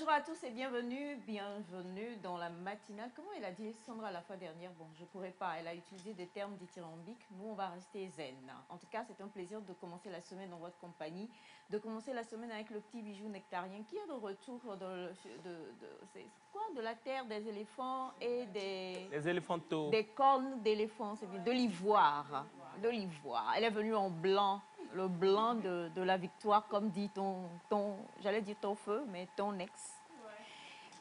Bonjour à tous et bienvenue dans la matinale. Comment elle a dit Sandra la fois dernière? Bon, je ne pourrais pas, elle a utilisé des termes dithyrambiques. Nous, on va rester zen. En tout cas, c'est un plaisir de commencer la semaine dans votre compagnie, de commencer la semaine avec le petit bijou nectarien qui est de retour de la terre des éléphants et des cornes d'éléphants, c'est bien, de l'ivoire. De l'ivoire. Elle est venue en blanc. Le blanc de la victoire, comme dit j'allais dire ton feu, mais ton ex. Ouais.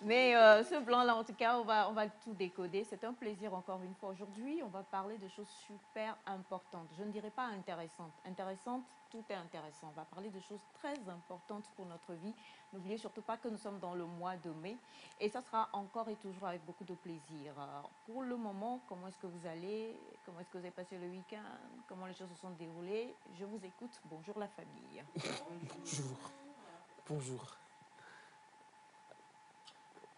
Mais ce blanc-là, en tout cas, on va tout décoder. C'est un plaisir encore une fois. Aujourd'hui, on va parler de choses super importantes. Je ne dirais pas intéressantes. Intéressantes, tout est intéressant. On va parler de choses très importantes pour notre vie. N'oubliez surtout pas que nous sommes dans le mois de mai. Et ça sera encore et toujours avec beaucoup de plaisir. Pour le moment, comment est-ce que vous allez? Comment est-ce que vous avez passé le week-end? Comment les choses se sont déroulées? Je vous écoute. Bonjour la famille. Bonjour. Bonjour.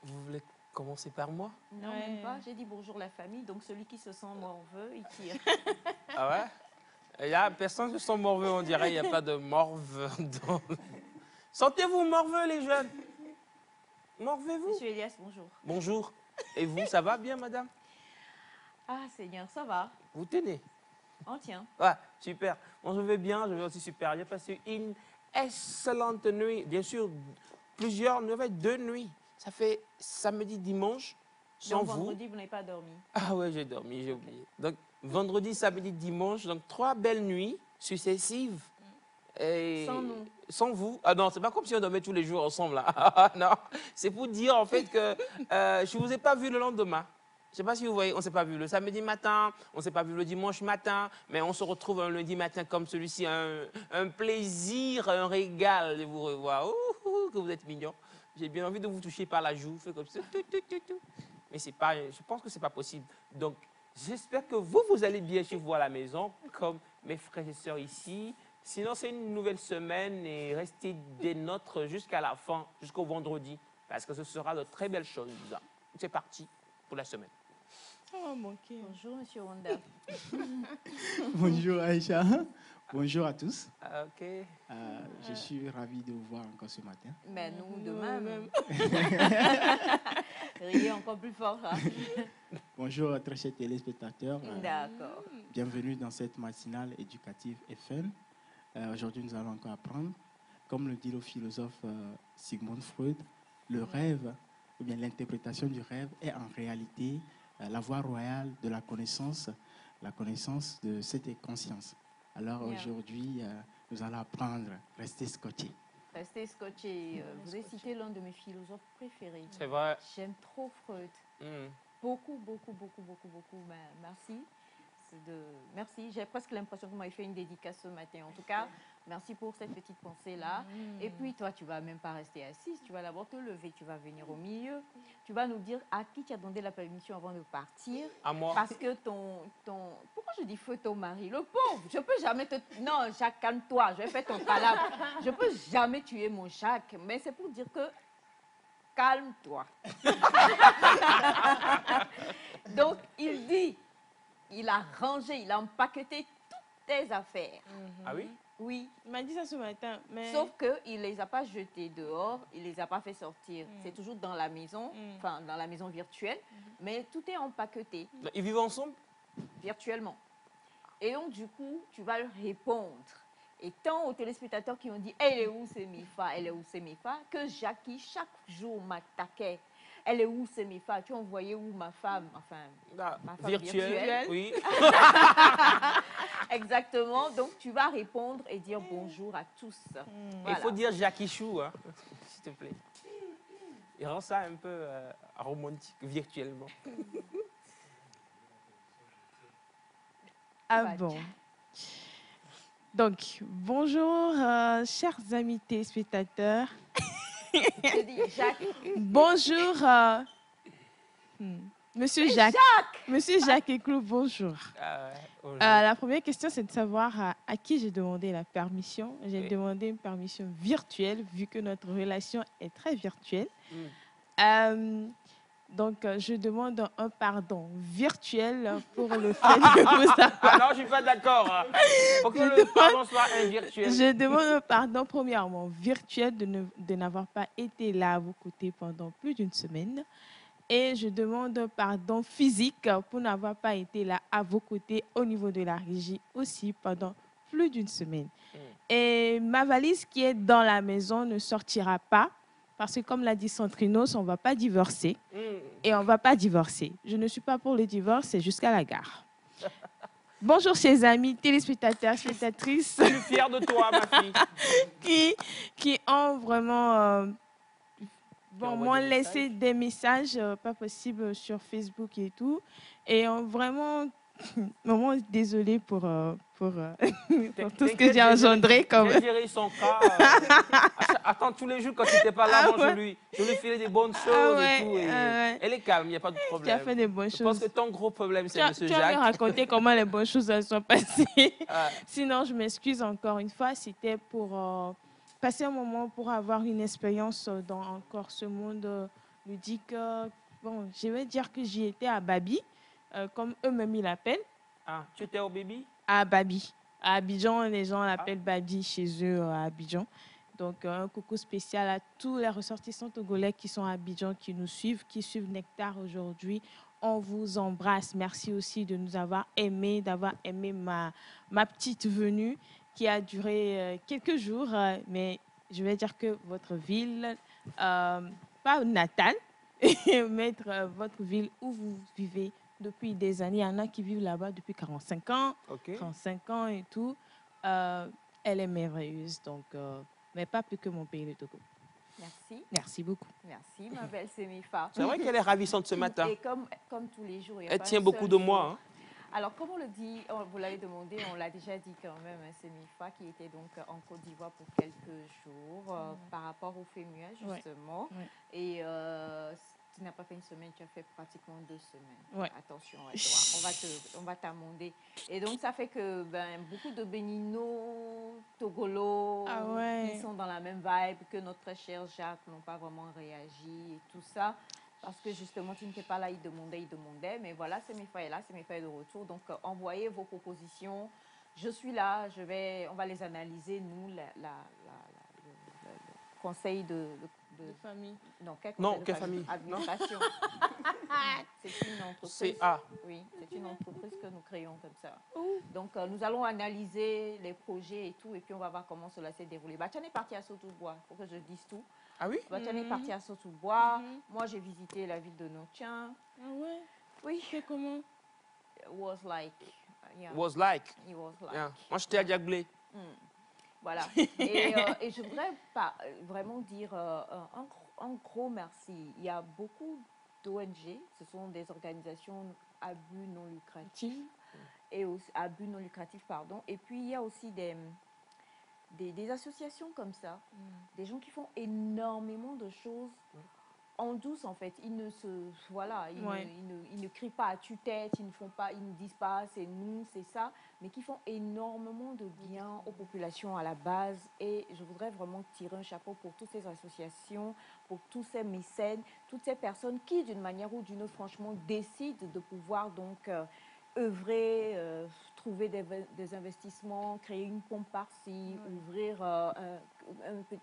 Vous voulez commencer par moi? Non, même pas. J'ai dit bonjour la famille. Donc celui qui se sent morveux, il tire. Ah ouais? Il n'y a personne qui se sent morveux, on dirait. Il n'y a pas de morve. Dans... Sentez-vous morveux, les jeunes? Morvez-vous? Monsieur Elias, bonjour. Bonjour. Et vous, ça va bien, madame? Ah, Seigneur, ça va. Vous tenez? On tient. Ouais, super. Moi, je vais bien, je vais aussi super. J'ai passé une excellente nuit. Bien sûr, plusieurs nuits, 2 nuits. Ça fait samedi, dimanche, sans vous. Vendredi, vous n'avez pas dormi? Ah ouais, j'ai dormi, j'ai oublié. Donc, vendredi, samedi, dimanche, donc 3 belles nuits successives. Et sans nous? Sans vous. Ah non, c'est pas comme si on dormait tous les jours ensemble, là. Non, c'est pour dire, en fait, que je ne vous ai pas vu le lendemain. Je ne sais pas si vous voyez, on ne s'est pas vu le samedi matin, on ne s'est pas vu le dimanche matin, mais on se retrouve un lundi matin comme celui-ci. Un plaisir, un régal de vous revoir. Que vous êtes mignon. J'ai bien envie de vous toucher par la joue, fait comme ça. Mais c'est pas, je pense que ce n'est pas possible. Donc, j'espère que vous allez bien chez vous à la maison, comme mes frères et sœurs ici. Sinon, c'est une nouvelle semaine et restez des nôtres jusqu'à la fin, jusqu'au vendredi, parce que ce sera de très belles choses. C'est parti pour la semaine. Oh, manqué. Bonjour, monsieur Wanda. Bonjour, Aïcha. Bonjour à tous. Ok. Je suis ravi de vous voir encore ce matin. Mais nous, demain même. Riez encore plus fort. Hein? Bonjour, très chers téléspectateurs. D'accord. Bienvenue dans cette matinale éducative FM. Aujourd'hui, nous allons encore apprendre. Comme le dit le philosophe Sigmund Freud, le rêve, ou bien l'interprétation du rêve, est en réalité la voie royale de la connaissance de cette conscience. Alors aujourd'hui, nous allons apprendre, rester scotché. Rester scotché. Vous avez cité l'un de mes philosophes préférés. C'est vrai. J'aime trop Freud. Beaucoup. Ben, merci. Merci. J'ai presque l'impression que vous m'avez fait une dédicace ce matin. En tout cas, merci pour cette petite pensée-là. Et puis, toi, tu ne vas même pas rester assise. Tu vas d'abord te lever. Tu vas venir au milieu. Tu vas nous dire à qui tu as demandé la permission avant de partir. À moi. Parce que pourquoi je dis feu ton mari? Le pauvre, je peux jamais te... Non, Jacques, calme-toi. Je vais faire ton palabre. Je peux jamais tuer mon Jacques. Mais c'est pour dire que calme-toi. Donc, il dit... Il a rangé, il a empaqueté toutes tes affaires. Ah oui? Oui. Il m'a dit ça ce matin. Mais... Sauf qu'il ne les a pas jetées dehors, il ne les a pas fait sortir. C'est toujours dans la maison, enfin dans la maison virtuelle, mais tout est empaqueté. Ils vivent ensemble? Virtuellement. Et donc, du coup, tu vas leur répondre. Et tant aux téléspectateurs qui ont dit « Elle est où, c'est Mifa? Elle est où, c'est Mifa ?» que Jackie, chaque jour, m'attaquait. Elle est où, c'est Mifa? Tu as envoyé où ma femme? Enfin, ma femme virtuelle. Oui. Exactement. Donc, tu vas répondre et dire bonjour à tous. Voilà. Il faut dire Jackie Chou, hein, s'il te plaît. Il rend ça un peu romantique, virtuellement. Ah bon. Donc, bonjour, chers amis téléspectateurs. Je dis Jacques. Bonjour, Monsieur Jacques. Monsieur Jacques Éclou, bonjour. Bonjour. La première question, c'est de savoir à qui j'ai demandé la permission. J'ai demandé une permission virtuelle, vu que notre relation est très virtuelle. Donc, je demande un pardon virtuel pour le fait de vous avoir... Ah non, je ne suis pas d'accord. Il faut que le pardon soit virtuel. Je demande un pardon, premièrement, virtuel de n'avoir pas été là à vos côtés pendant plus d'une semaine. Et je demande un pardon physique pour n'avoir pas été là à vos côtés au niveau de la régie aussi pendant plus d'une semaine. Et ma valise qui est dans la maison ne sortira pas parce que, comme l'a dit Centrinos, on ne va pas divorcer. Et on ne va pas divorcer. Je ne suis pas pour le divorce, c'est jusqu'à la gare. Bonjour, chers amis, téléspectateurs, spectatrices. Je suis fière de toi, ma fille. qui ont vraiment... m'ont laissé des messages, pas possible, sur Facebook et tout. Et ont vraiment... Maman, désolée pour tout ce que j'ai engendré. J'ai géré son cas. Attends, tous les jours, quand tu n'étais pas là, je lui filais des bonnes choses et tout. Elle est calme, il n'y a pas de problème. Tu as fait des bonnes choses. Je pense que ton gros problème, c'est M. Jacques. Tu as me raconté comment les bonnes choses sont passées. Sinon, je m'excuse encore une fois. C'était pour passer un moment pour avoir une expérience dans encore ce monde ludique. Bon, je vais dire que j'y étais à Babi. Comme eux-mêmes ils l'appellent. Ah, tu étais au Baby? À Babi. À Abidjan, les gens l'appellent Babi chez eux à Abidjan. Donc, un coucou spécial à tous les ressortissants togolais qui sont à Abidjan, qui nous suivent, qui suivent Nectar aujourd'hui. On vous embrasse. Merci aussi de nous avoir aimés, d'avoir aimé ma petite venue qui a duré quelques jours. Mais je vais dire que votre ville, pas natale, mais votre ville où vous vivez depuis des années. Il y en a qui vivent là-bas depuis 45 ans, 35 ans et tout. Elle est merveilleuse, donc, mais pas plus que mon pays, le Togo. Merci. Merci beaucoup. Merci, ma belle Semifa. C'est vrai qu'elle est ravissante ce matin. Et comme tous les jours, elle tient beaucoup de moi. Hein. Alors, comme on le dit, vous l'avez demandé, on l'a déjà dit quand même, Semifa qui était donc en Côte d'Ivoire pour quelques jours par rapport au FEMUA, justement. Ouais. Et tu n'as pas fait une semaine, tu as fait pratiquement 2 semaines. Ouais. Attention à toi, on va t'amender. Et donc, ça fait que beaucoup de Béninots, Togolos, qui sont dans la même vibe que notre très cher Jacques, n'ont pas vraiment réagi et tout ça. Parce que justement, tu n'étais pas là, il demandait. Mais voilà, Semifa est là, Semifa est de retour. Donc, envoyez vos propositions. Je suis là, on va les analyser, nous, le conseil de famille. Non, quelle famille? Administration. C'est une entreprise. Oui, c'est une entreprise que nous créons comme ça. Donc, nous allons analyser les projets et tout, et puis on va voir comment cela s'est déroulé. Bachane est parti à Sotobois, il faut que je dise tout. Ah oui? Bachane est parti à Sotobois. Moi, j'ai visité la ville de Notien. Ah ouais? Oui. C'est comment? It was like. Yeah. Was like. It was like. Yeah. Moi, j'étais à Diaglé. Voilà. Et je voudrais vraiment dire un gros merci. Il y a beaucoup d'ONG, ce sont des organisations à but non lucratif, et puis il y a aussi des associations comme ça, des gens qui font énormément de choses en douce en fait. Ils ne ils ne crient pas à tue-tête, ils ne disent pas c'est nous, c'est ça, mais qui font énormément de bien aux populations à la base. Et je voudrais vraiment tirer un chapeau pour toutes ces associations, pour tous ces mécènes, toutes ces personnes qui, d'une manière ou d'une autre, franchement, décident de pouvoir donc œuvrer, trouver des investissements, créer une pompe par-ci, ouvrir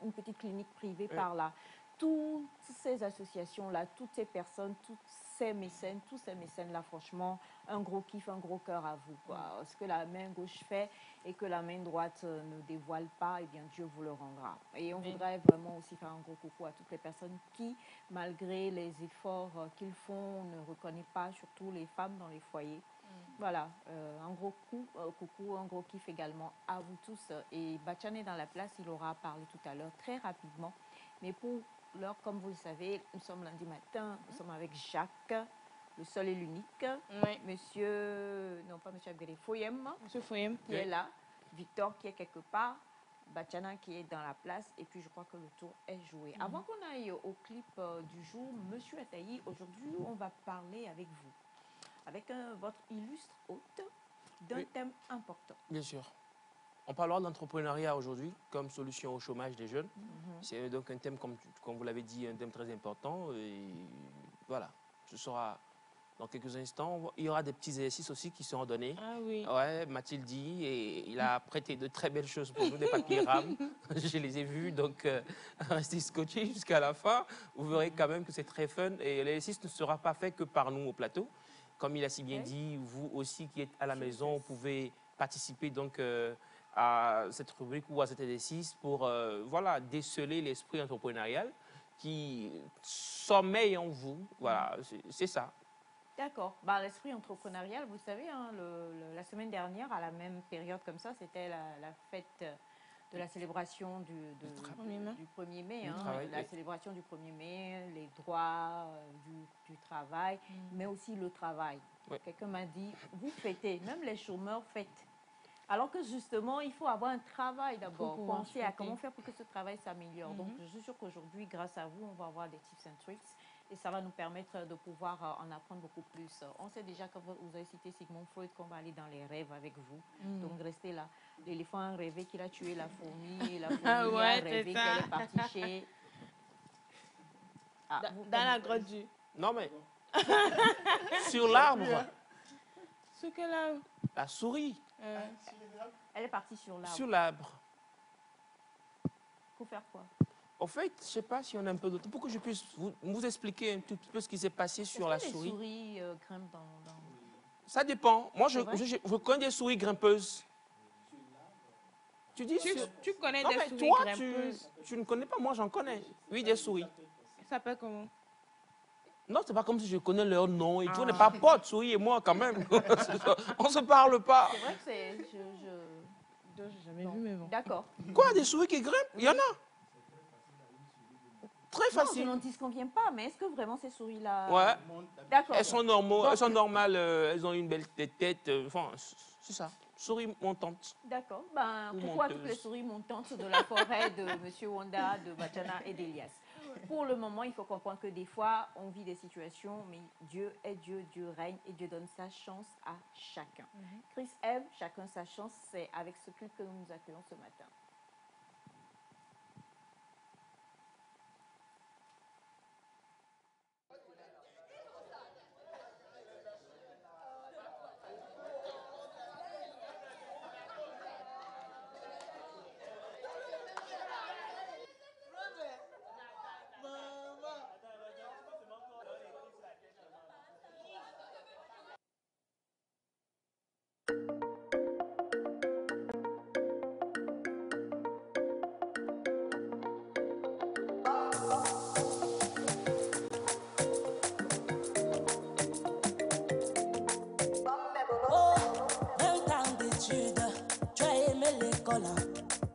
une petite clinique privée par là. Toutes ces associations-là, toutes ces personnes, tous ces mécènes-là, franchement, un gros kiff, un gros cœur à vous, quoi. Ce que la main gauche fait et que la main droite ne dévoile pas, eh bien, Dieu vous le rendra. Et on voudrait vraiment aussi faire un gros coucou à toutes les personnes qui, malgré les efforts qu'ils font, ne reconnaissent pas, surtout les femmes dans les foyers. Voilà, un gros coucou, un gros kiff également à vous tous. Et Bachane est dans la place, il aura parlé tout à l'heure très rapidement. Mais pour l'heure, comme vous le savez, nous sommes lundi matin, nous sommes avec Jacques, le seul et l'unique. Monsieur, non pas monsieur Abdelé, Foyem, qui est là, Victor qui est quelque part, Bachana qui est dans la place, et puis je crois que le tour est joué. Avant qu'on aille au clip du jour, monsieur Ataï, aujourd'hui on va parler avec vous, avec votre illustre hôte, d'un thème important. Bien sûr. On parlera d'entrepreneuriat aujourd'hui comme solution au chômage des jeunes. C'est donc un thème, comme vous l'avez dit, un thème très important. Et voilà. ce sera dans quelques instants. Il y aura des petits exercices aussi qui seront donnés. Ah oui. Ouais, Mathilde dit, et il a prêté de très belles choses pour nous, des papiers RAM. Je les ai vus, donc restez scotchés jusqu'à la fin. Vous verrez quand même que c'est très fun. Et l'exercice ne sera pas fait que par nous au plateau. Comme il a si bien dit, vous aussi qui êtes à la maison, vous pouvez participer donc à cette rubrique ou à cet exercice pour voilà, déceler l'esprit entrepreneurial qui sommeille en vous. Voilà, c'est ça. D'accord. Bah, l'esprit entrepreneurial, vous savez, hein, la semaine dernière, à la même période comme ça, c'était la fête de la célébration du 1er mai. Hein, la célébration du 1er mai, les droits du travail, mais aussi le travail. Oui. Quelqu'un m'a dit, vous fêtez, même les chômeurs fêtent. Alors que justement, il faut avoir un travail d'abord, penser à comment faire pour que ce travail s'améliore. Donc, je suis sûre qu'aujourd'hui, grâce à vous, on va avoir des tips and tricks. Et ça va nous permettre de pouvoir en apprendre beaucoup plus. On sait déjà, quand vous avez cité Sigmund Freud, qu'on va aller dans les rêves avec vous. Donc, restez là. L'éléphant a rêvé qu'il a tué la fourmi. Et la fourmi a rêvé qu'elle est partie chez... Ah, dans la grotte du... Non, mais... sur l'arbre. Sur quel arbre? La souris. Elle est partie sur l'arbre. Sur l'arbre. Pour faire quoi? En fait, je ne sais pas si on a un peu de temps pour que je puisse vous expliquer un tout petit peu ce qui s'est passé sur la souris. Les souris grimpent dans... Ça dépend. Moi, je connais des souris grimpeuses. Tu dis... Tu connais des souris toi, grimpeuses? Tu ne connais pas, moi j'en connais. Oui, des souris. Ça s'appelle comment? Non, c'est pas comme si je connais leur nom et tout. On n'est pas potes, souris et moi, quand même. On ne se parle pas. C'est vrai que c'est... Je n'ai jamais vu, mais bon. D'accord. Quoi, des souris qui grimpent? Il y en a. Très facile. Non, je n'en disconviens pas, mais est-ce que vraiment ces souris-là... Ouais. D'accord. Elles sont normales, elles sont normales, elles ont une belle tête. Enfin, c'est ça. Souris montantes. D'accord. Ben, pourquoi toutes les souris montantes de la forêt de M. Wanda, de Bachana et d'Elias? Pour le moment, il faut comprendre que des fois, on vit des situations, mais Dieu est Dieu, Dieu règne et Dieu donne sa chance à chacun. Chris aime chacun sa chance, c'est avec ce clip que nous nous accueillons ce matin.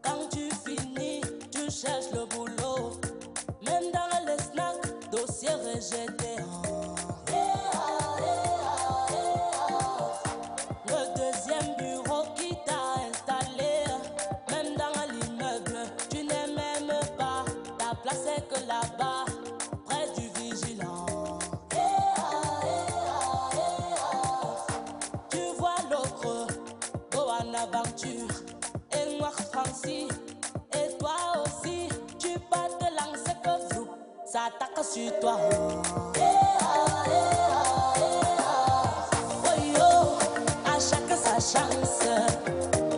Quand tu finis, tu cherches le boulot. Même dans les snacks, dossier rejeté. Le deuxième bureau qui t'a installé. Même dans l'immeuble, tu n'es même pas. Ta place est que là-bas, près du vigilant. Tu vois l'autre, go en aventure. Et moi Francis, et toi aussi, tu peux te lancer que vous, ça attaque sur toi. Oh yo, à chacun sa chance.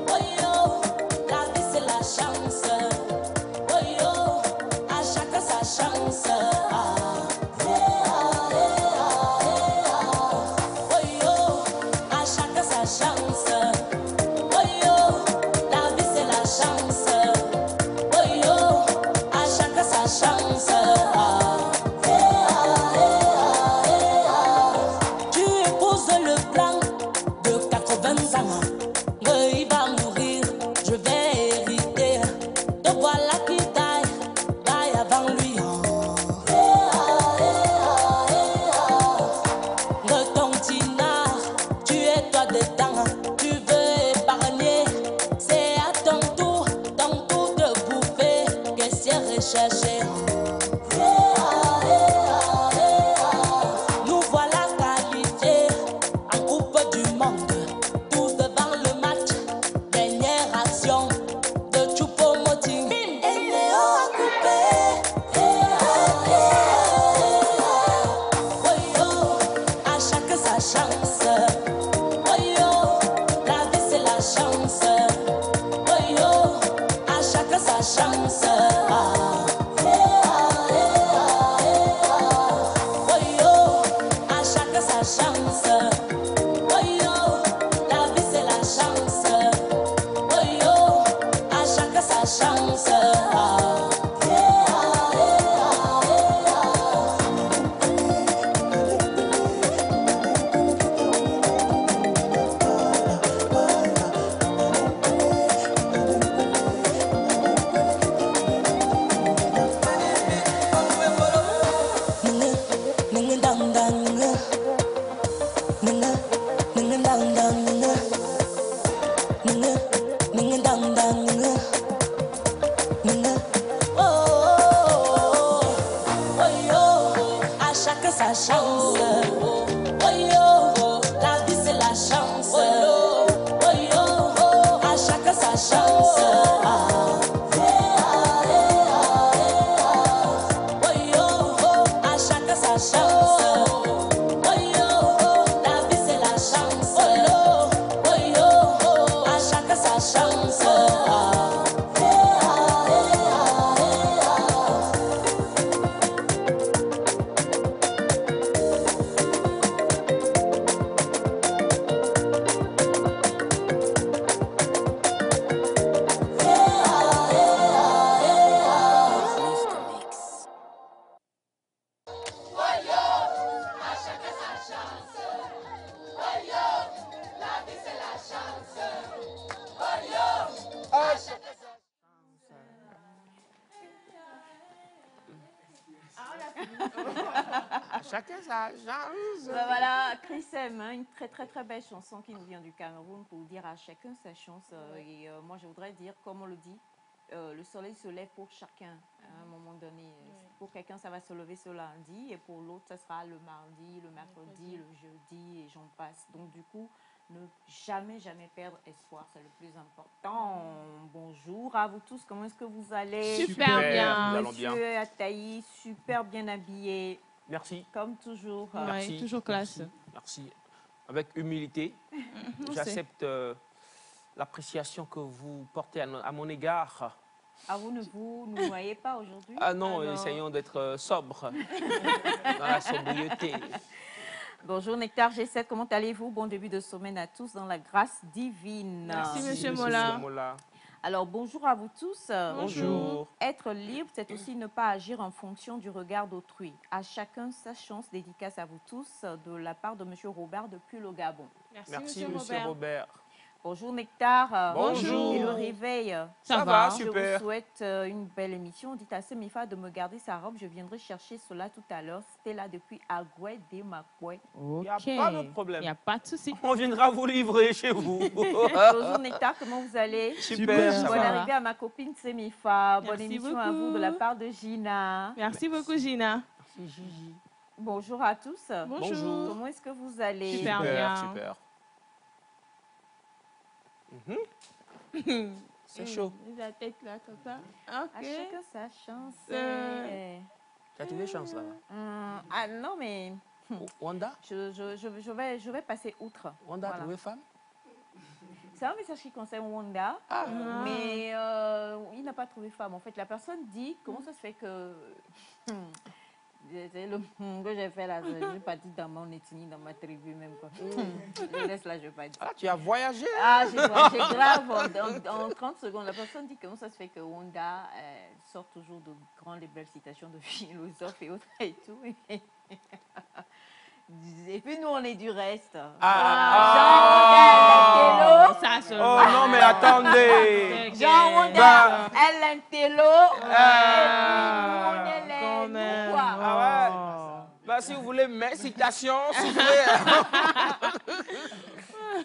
Oh yo, la vie c'est la chance. Oh yo, à chacun sa chance. Oh yo, à chacun sa chance. Tu épouses le plan de 80 ans. Il va mourir, je vais hériter. Te voilà qui taille avant lui. De ton tinard, tu es toi dedans. Tu veux épargner, c'est à ton tour de bouffer. Qu'est-ce que recherché? Nous voilà qualifiés en Coupe du Monde. Tous devant le match chacun sa chance. Voilà, Chris M, hein, une très très très belle chanson qui nous vient du Cameroun pour dire à chacun sa chance. Et moi je voudrais dire, comme on le dit, le soleil se lève pour chacun à un moment donné. Pour quelqu'un, ça va se lever ce lundi et pour l'autre, ça sera le mardi, le mercredi, le jeudi et j'en passe. Donc du coup, ne jamais, jamais perdre espoir, c'est le plus important. Bonjour à vous tous, comment est-ce que vous allez? Super bien. Nous allons bien. Monsieur Ataï, super bien habillé. Merci. Comme toujours. Merci. Toujours classe. Merci. Avec humilité, j'accepte l'appréciation que vous portez à mon égard. Ah, vous ne vous noyez pas aujourd'hui? Ah non, essayons d'être sobres, dans la sobriété. Bonjour Nectar G7, comment allez-vous? Bon début de semaine à tous dans la grâce divine. Merci Monsieur Mola. Alors bonjour à vous tous. Bonjour. Être libre, c'est aussi ne pas agir en fonction du regard d'autrui. À chacun sa chance, dédicace à vous tous de la part de Monsieur Robert depuis le Gabon. Merci Monsieur Robert. Bonjour Nectar. Bonjour. Et le réveil? Ça va, Je super. vous souhaite une belle émission. Dites à Semifa de me garder sa robe. Je viendrai chercher cela tout à l'heure. C'était là depuis Agoué de Makoué. Il n'y a pas de problème. Il n'y a pas de souci. On viendra vous livrer chez vous. Bonjour Nectar, comment vous allez? Super. Ça Bonne va. arrivée à ma copine Semifa. Bonne Merci émission beaucoup. à vous de la part de Gina. Merci beaucoup, Gina. Merci Gigi. Bonjour à tous. Bonjour. Comment est-ce que vous allez? Super bien. Super. C'est chaud. La tête là, comme ça. À Ok. chacun sa chance. Tu as trouvé chance là. Ah non, mais Wanda je vais passer outre. Wanda a Voilà. trouvé femme? C'est un message qui concerne Wanda, mais il n'a pas trouvé femme. En fait, la personne dit comment ça se fait que... C'est le que j'ai fait là, je n'ai pas dit dans mon ethnie, dans ma tribu même. Quoi. Je laisse là, je ne vais pas dire. Ah, tu as voyagé? Ah, j'ai grave, en 30 secondes, la personne dit comment ça se fait que Wanda sort toujours de grandes et belles citations de philosophes et autres et tout. Et puis nous, on est du reste. Jean Wanda, Ça se Oh non, mais attendez. Jean Wanda, elle l'intello. On est les quand même. quoi. Ah ouais. Bah, si vous voulez mes citations, si vous voulez.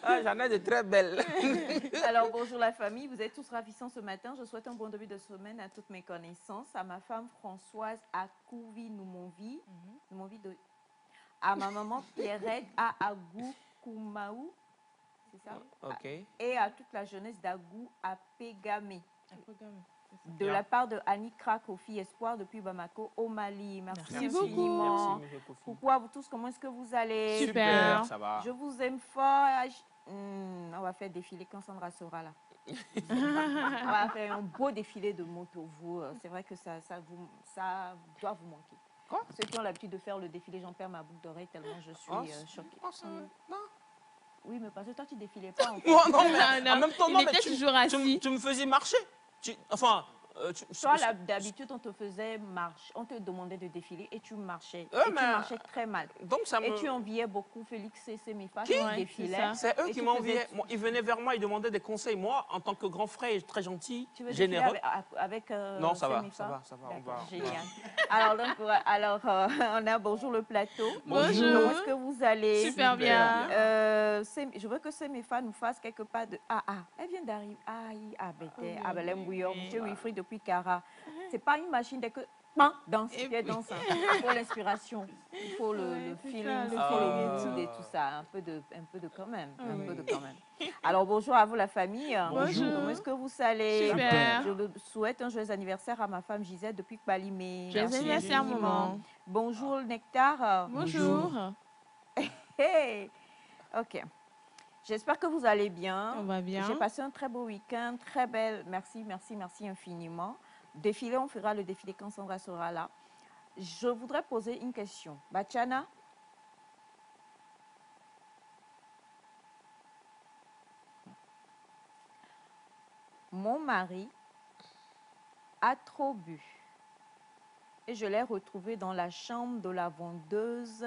Ah, j'en ai de très belles. Alors, bonjour la famille, vous êtes tous ravissants ce matin. Je souhaite un bon début de semaine à toutes mes connaissances, à ma femme Françoise Akouvi Noumonvi, à ma maman Pierrette à Agou Koumaou, c'est ça? Ok. Et à toute la jeunesse d'Agou à Pégamé. De la part de Annie Krak, aux filles Espoir depuis Bamako, au Mali. Merci beaucoup. infiniment. Merci, M. Kofi. Coucou à vous tous, comment est-ce que vous allez? Super. Ça va. Je vous aime fort. On va faire défiler quand Sandra sera là. On va faire un beau défilé de mots pour vous. C'est vrai que ça doit vous manquer. Quoi? Ceux qui ont l'habitude de faire le défilé, j'en perds ma boucle d'oreille tellement je suis choquée. Oh, ça... Non. Oui, mais parce que toi, tu défilais pas. En fait. Non, non, mais Non, en même temps, il non, était mais toujours assis. tu me faisais marcher. Enfin, Toi, d'habitude, on te faisait marcher, on te demandait de défiler et tu marchais. Et tu mais- marchais très mal. donc ça me... Et tu enviais beaucoup Félix et Semifa Qui? qui Ouais, défilaient. c'est ça. C'est eux Et qui tu m'enviaient. faisais- Moi, ils venaient vers moi, ils demandaient des conseils. Moi, en tant que grand frère très gentil, Tu veux défiler généreux. avec Non, ça va, Semifa? ça va. On D'accord, va. génial. Alors, on a bonjour le plateau. Bonjour. Comment est-ce que vous allez? Super bien. Je veux que Semifa nous fasse quelque part de... Elle vient d'arriver. Ben, l'aime bouillon. Monsieur Wilfried depuis Cara. C'est pas une machine dès que... Danse, tu es danse. Il faut l'inspiration, il faut le feeling, il faut le mood et tout ça. Un peu de quand même. Un peu de quand même. Alors, bonjour à vous la famille. Bonjour. Comment est-ce que vous allez? Super. Je souhaite un joyeux anniversaire à ma femme Gisèle depuis Kbalimé. Joyeux anniversaire, infiniment. maman. Bonjour Nectar. Bonjour. Hey. Ok. J'espère que vous allez bien. On va bien. J'ai passé un très beau week-end, très belle. Merci infiniment. Défilé, on fera le défilé quand Sandra sera là. Je voudrais poser une question. Bachana? Mon mari a trop bu et je l'ai retrouvé dans la chambre de la vendeuse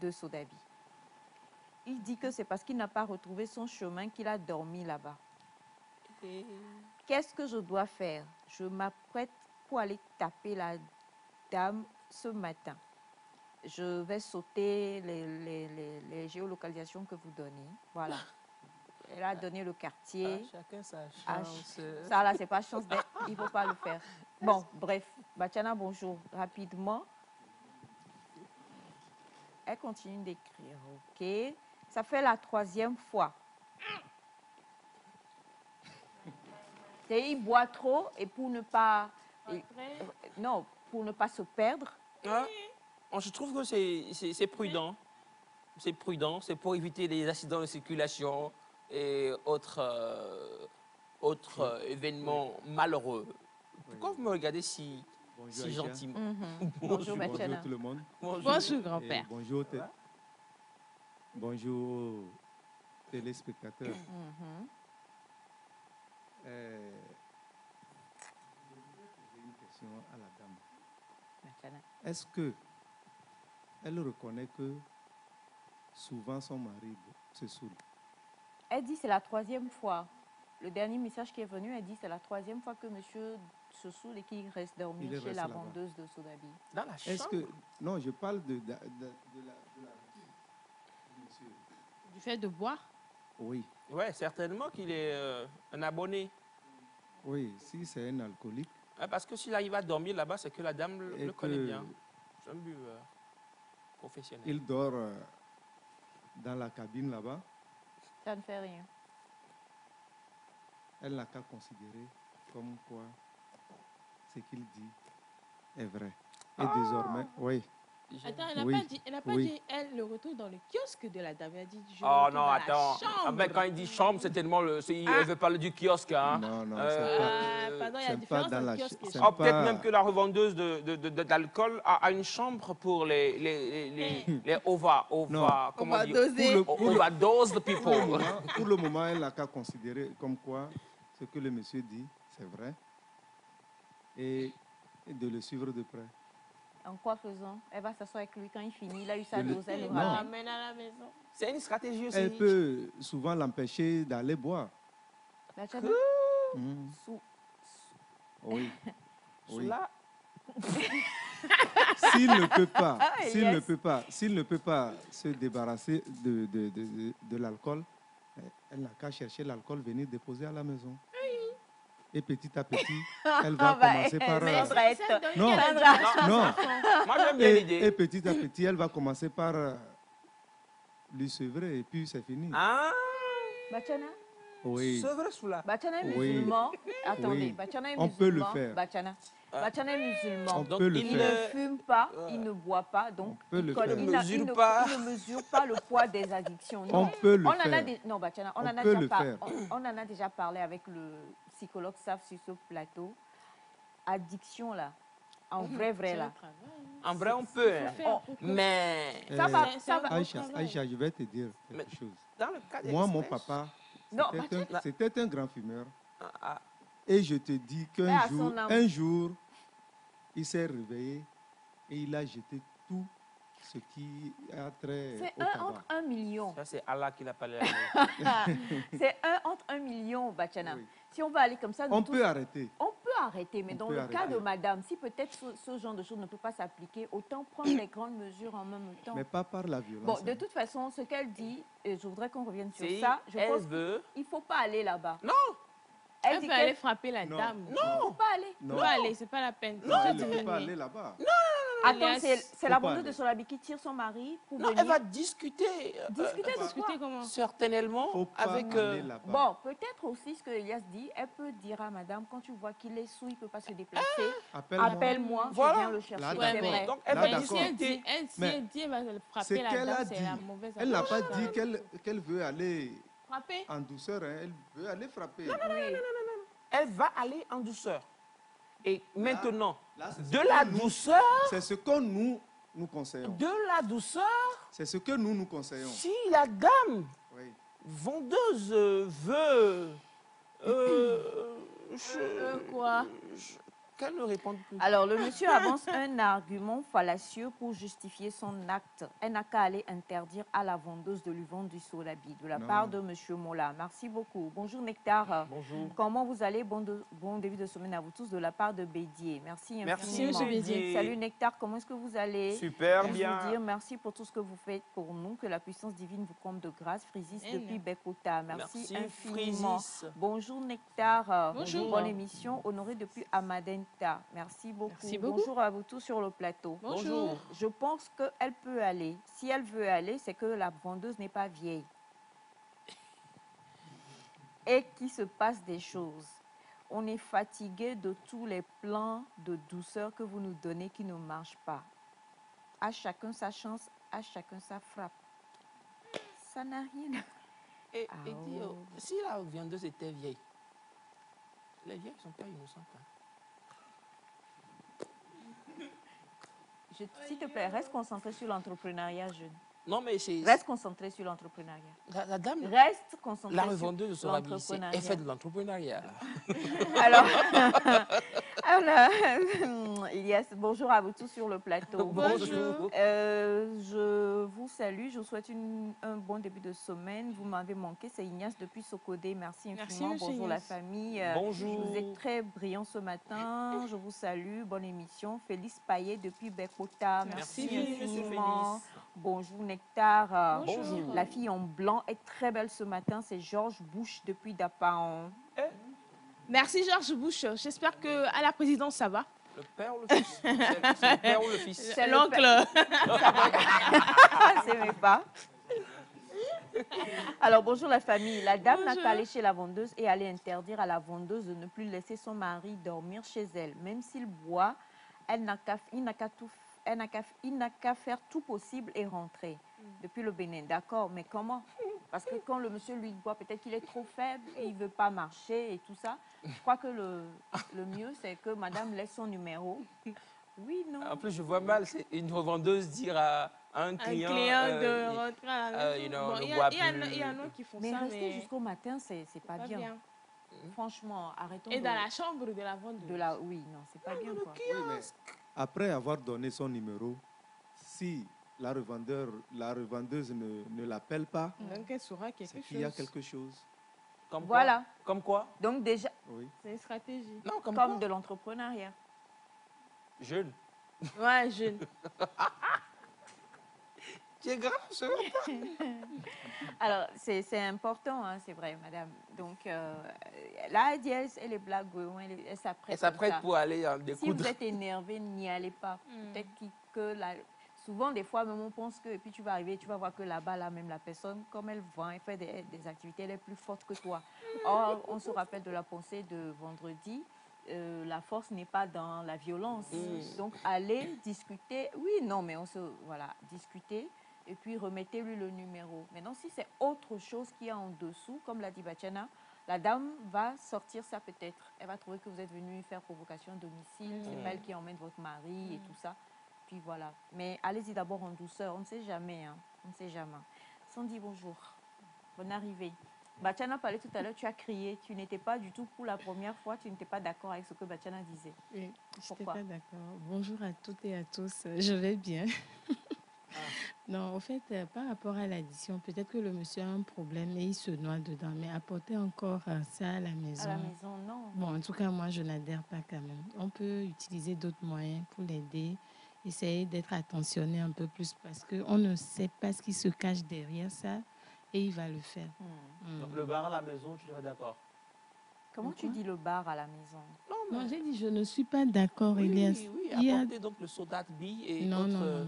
de Sodabi. Il dit que c'est parce qu'il n'a pas retrouvé son chemin qu'il a dormi là-bas. Qu'est-ce que je dois faire? Je m'apprête pour aller taper la dame ce matin. je vais sauter les géolocalisations que vous donnez. Voilà. Elle a donné le quartier. Chacun sa chance. Ça, là, c'est pas chance d'être. Il ne faut pas le faire. Bon, bref. Batiana, bonjour. Rapidement. Elle continue d'écrire. OK. Ça fait la 3e fois. Il boit trop et pour ne pas... non, pour ne pas se perdre. Ah, je trouve que c'est prudent. C'est prudent. C'est pour éviter les accidents de circulation et autres événements malheureux. Pourquoi vous me regardez si gentiment? Bonjour, bonjour tout le monde. Bonjour grand-père. Bonjour téléspectateurs. J'ai une question à la dame. Est-ce qu'elle reconnaît que souvent son mari se saoule? Elle dit c'est la 3e fois. Le dernier message qui est venu, elle dit c'est la 3e fois que monsieur se saoule et qu'il reste dormir chez la vendeuse de Sodabi. Dans la chambre? Non, je parle de la monsieur. Du fait de boire? Oui. Oui, certainement qu'il est un abonné. Oui, si c'est un alcoolique. Parce que s'il arrive à dormir là-bas, c'est que la dame le connaît bien. C'est un buveur professionnel. Il dort dans la cabine là-bas. Ça ne fait rien. Elle n'a qu'à considérer comme quoi ce qu'il dit est vrai. Et désormais, oui. Attends, elle n'a pas dit, elle, le retour dans le kiosque de la dame. Elle a dit, oh non, attends. Quand il dit chambre, c'est tellement elle veut parler du kiosque. Hein. Non, pardon, il y a différence entre kiosque et chambre. Peut-être même que la revendeuse d'alcool a une chambre pour les overdose people. Pour le moment, elle n'a qu'à considérer comme quoi ce que le monsieur dit, c'est vrai. Et de le suivre de près. En quoi faisant? Elle va s'asseoir avec lui quand il finit. Il a eu sa dose, elle le ramène à la maison. C'est une stratégie aussi. Elle peut souvent l'empêcher d'aller boire. Oui. S'il ne peut pas se débarrasser de l'alcool, elle n'a qu'à chercher l'alcool, venir déposer à la maison. Et petit à petit, elle va commencer par... Non. Moi, j'aime bien l'idée. Et petit à petit, elle va commencer par lui sevrer et puis c'est fini. Ah, Batiana? Oui. Sevrer sous la... Batiana est musulman. Attendez, Batiana est musulman. On peut le faire. Batiana est musulman. Donc, il ne fume pas, il ne boit pas, donc il ne mesure pas le poids des addictions. On peut le faire. Non, Batiana, on en a déjà parlé avec le psychologue Saf sur ce plateau. Addiction, là, en vrai, là. En vrai, on peut. Mais... Aïcha, je vais te dire quelque chose. Dans le cas moi, mon papa, c'était un grand fumeur. Et je te dis qu'un jour, il s'est réveillé et il a jeté tout ce qui a trait au tabac. C'est entre 1 million. Ça, c'est Allah qui l'a parlé. C'est entre 1 million, Batiana. Oui. Si on va aller comme ça... On peut arrêter. On peut arrêter, mais dans le cas de madame, si peut-être ce genre de choses ne peut pas s'appliquer, autant prendre les grandes mesures en même temps. Mais pas par la violence. Bon, de toute façon, ce qu'elle dit, et je voudrais qu'on revienne sur ça, je pense qu'il ne faut pas aller là-bas. Non. Elle peut aller frapper la dame. Non, il ne faut pas aller. Non, aller, c'est pas la peine. Non, elle ne peut pas aller là-bas. Non. Attends, c'est la vendeuse de Solabi qui tire son mari pour venir. Elle va discuter. Discuter comment? Certainement. Avec. Bon, peut-être aussi ce que Elias dit, elle peut dire à madame, quand tu vois qu'il est sous, il ne peut pas se déplacer, appelle-moi, je viens le chercher. C'est vrai. Donc, elle va discuter. Si elle dit, elle va frapper la dame, c'est la mauvaise Elle n'a pas dit qu'elle veut aller frapper en douceur, elle veut aller frapper. Non. Elle va aller en douceur. Et maintenant, de la douceur... C'est ce que nous conseillons. De la douceur... C'est ce que nous conseillons. Si la dame vendeuse veut... quoi? Qu'elle ne réponde plus. Alors, le monsieur avance un argument fallacieux pour justifier son acte. Elle n'a qu'à aller interdire à la vendeuse de lui vendre du Solabi de la part de monsieur Mola. Merci beaucoup. Bonjour Nectar. Bonjour. Comment vous allez? Bon début de semaine à vous tous de la part de Bédier. Merci infiniment. Merci monsieur Bédier. Salut Nectar, comment est-ce que vous allez? Super bien. Vous dire merci pour tout ce que vous faites pour nous. Que la puissance divine vous comble de grâce. Frisis depuis Bekota. Merci infiniment. Frisis. Bonjour Nectar. Bonjour. Bonne émission. Honoré depuis Amadenta. Merci beaucoup. Bonjour à vous tous sur le plateau. Bonjour. Je pense qu'elle peut aller. Si elle veut aller, c'est que la vendeuse n'est pas vieille. Et qu'il se passe des choses. On est fatigué de tous les plans de douceur que vous nous donnez qui ne marchent pas. À chacun sa chance, à chacun sa frappe. Ça n'a rien à... Et dis, si la vendeuse était vieille, les vieilles ne sont pas innocentes. Hein. S'il te plaît, reste concentré sur l'entrepreneuriat jeune. Non, mais c'est... Reste concentré sur l'entrepreneuriat. La dame... Reste concentré la sur revendeuse de son habit, elle fait de l'entrepreneuriat. Alors, Ilias, bonjour à vous tous sur le plateau. Bonjour. Je vous salue, je vous souhaite un bon début de semaine. Vous m'avez manqué, c'est Ignace depuis Sokodé. Merci infiniment. Merci, bonjour Ignace. La famille. Bonjour. Vous êtes très brillant ce matin. Je vous salue, bonne émission. Félix Payet depuis Bekota. Merci infiniment. Bonjour Nectar. Bonjour. La fille en blanc est très belle ce matin. C'est Georges Bush depuis Dapaon. Merci Georges Bush. J'espère qu'à la présidence, ça va. Le père ou le fils? C'est le père ou le fils? C'est l'oncle. C'est mes pas. Alors, bonjour la famille. La dame n'a qu'à aller chez la vendeuse et aller interdire à la vendeuse de ne plus laisser son mari dormir chez elle. Même s'il boit, il n'a qu'à faire tout possible et rentrer depuis le Bénin. D'accord, mais comment? Parce que quand le monsieur lui boit, peut-être qu'il est trop faible et il ne veut pas marcher et tout ça. Je crois que le mieux, c'est que madame laisse son numéro. Oui, non. En plus, je vois mal, c'est une revendeuse dire à un client de rentrer à la maison. ne bois plus. Il y en a qui font mais ça, rester jusqu'au matin, c'est pas bien. Franchement, arrêtons. Et dans la chambre de la vendeuse. Oui, non, c'est pas bien. Quoi. Oui, mais après avoir donné son numéro, si la revendeuse ne l'appelle pas, donc elle saura quelque chose. Il y a quelque chose. Comme voilà. Quoi? Comme quoi? Donc déjà, c'est une stratégie. Non, comme de l'entrepreneuriat. Jeune. Ouais, jeune. C'est grave, ça. Alors, c'est important, hein, c'est vrai, madame. Donc, là, elle dit, elle est blague, elle s'apprête. Elle s'apprête pour aller en découdre. Si vous êtes énervé, n'y allez pas. Peut-être que souvent, des fois, même on pense que, et puis tu vas arriver, tu vas voir que là-bas, là, même la personne, comme elle vend, elle fait des activités, elle est plus forte que toi. Or, on se rappelle de la pensée de vendredi. La force n'est pas dans la violence. Donc, allez discuter. Oui, non, mais discuter. Et puis, remettez-lui le numéro. Maintenant, si c'est autre chose qu'il y a en dessous, comme l'a dit Bachana, la dame va sortir ça peut-être. Elle va trouver que vous êtes venu faire provocation à domicile. C'est pas elle qui emmène votre mari et tout ça. Puis voilà. Mais allez-y d'abord en douceur. On ne sait jamais. Hein. On ne sait jamais. Sandy, bonjour. Bonne arrivée. Bachana parlait tout à l'heure, tu as crié. Tu n'étais pas du tout, pour la première fois, tu n'étais pas d'accord avec ce que Bachana disait. Oui, je n'étais pas d'accord. Bonjour à toutes et à tous. Je vais bien. Non, en fait, par rapport à l'addition, peut-être que le monsieur a un problème et il se noie dedans. Mais apporter encore ça à la maison. À la maison, non. Bon, en tout cas, moi, je n'adhère pas quand même. On peut utiliser d'autres moyens pour l'aider. Essayer d'être attentionné un peu plus parce qu'on ne sait pas ce qui se cache derrière ça et il va le faire. Donc, le bar à la maison, tu es d'accord? Comment tu dis le bar à la maison? Non, j'ai dit je ne suis pas d'accord, Elias. Oui, apporter donc le soda de billes et non, autres... non.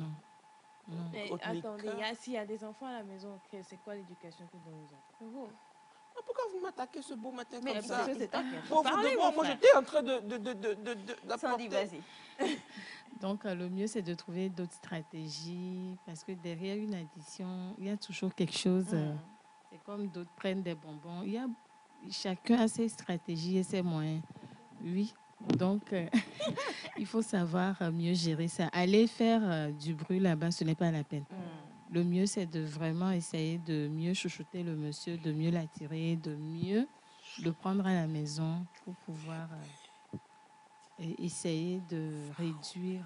Mais attendez, s'il y a des enfants à la maison, c'est quoi l'éducation que vous donne aux enfants? Pourquoi vous m'attaquez ce beau matin mais comme ça? Moi, j'étais en train d'apporter. Sandy, vas-y. Donc, le mieux, c'est de trouver d'autres stratégies parce que derrière une addition, il y a toujours quelque chose. C'est comme d'autres prennent des bonbons. Chacun a ses stratégies et ses moyens. Oui. Donc, il faut savoir mieux gérer ça. Aller faire du bruit là-bas, ce n'est pas la peine. Le mieux, c'est de vraiment essayer de mieux chouchouter le monsieur, de mieux l'attirer, de mieux le prendre à la maison pour pouvoir essayer de réduire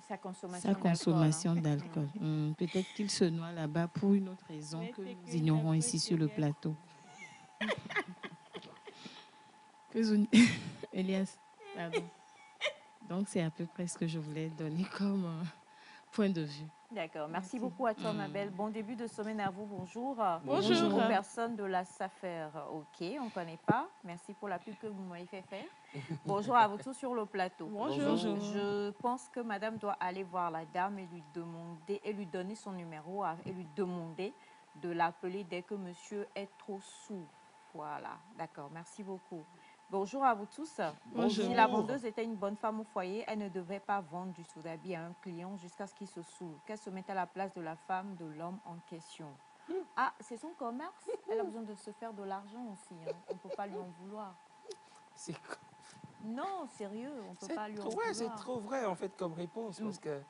sa consommation d'alcool. Peut-être qu'il se noie là-bas pour une autre raison que nous ignorons ici sur le plateau. Elias, pardon. Donc, c'est à peu près ce que je voulais donner comme point de vue. D'accord. Merci beaucoup à toi, ma belle. Bon début de semaine à vous. Bonjour. Bonjour. Aux personnes de la SAFER. OK, on ne connaît pas. Merci pour la pub que vous m'avez fait faire. Bonjour à vous tous sur le plateau. Bonjour. Je pense que madame doit aller voir la dame et lui demander, et lui donner son numéro, et lui demander de l'appeler dès que monsieur est trop sous. Voilà. D'accord. Merci beaucoup. Bonjour à vous tous. Bonjour. Si la vendeuse était une bonne femme au foyer, elle ne devrait pas vendre du sodabi à un client jusqu'à ce qu'il se saoule. Qu'elle se mette à la place de la femme, de l'homme en question. Ah, c'est son commerce. Elle a besoin de se faire de l'argent aussi. Hein. On ne peut pas lui en vouloir. Non, sérieux, on ne peut pas lui en vouloir. C'est trop vrai en fait comme réponse parce que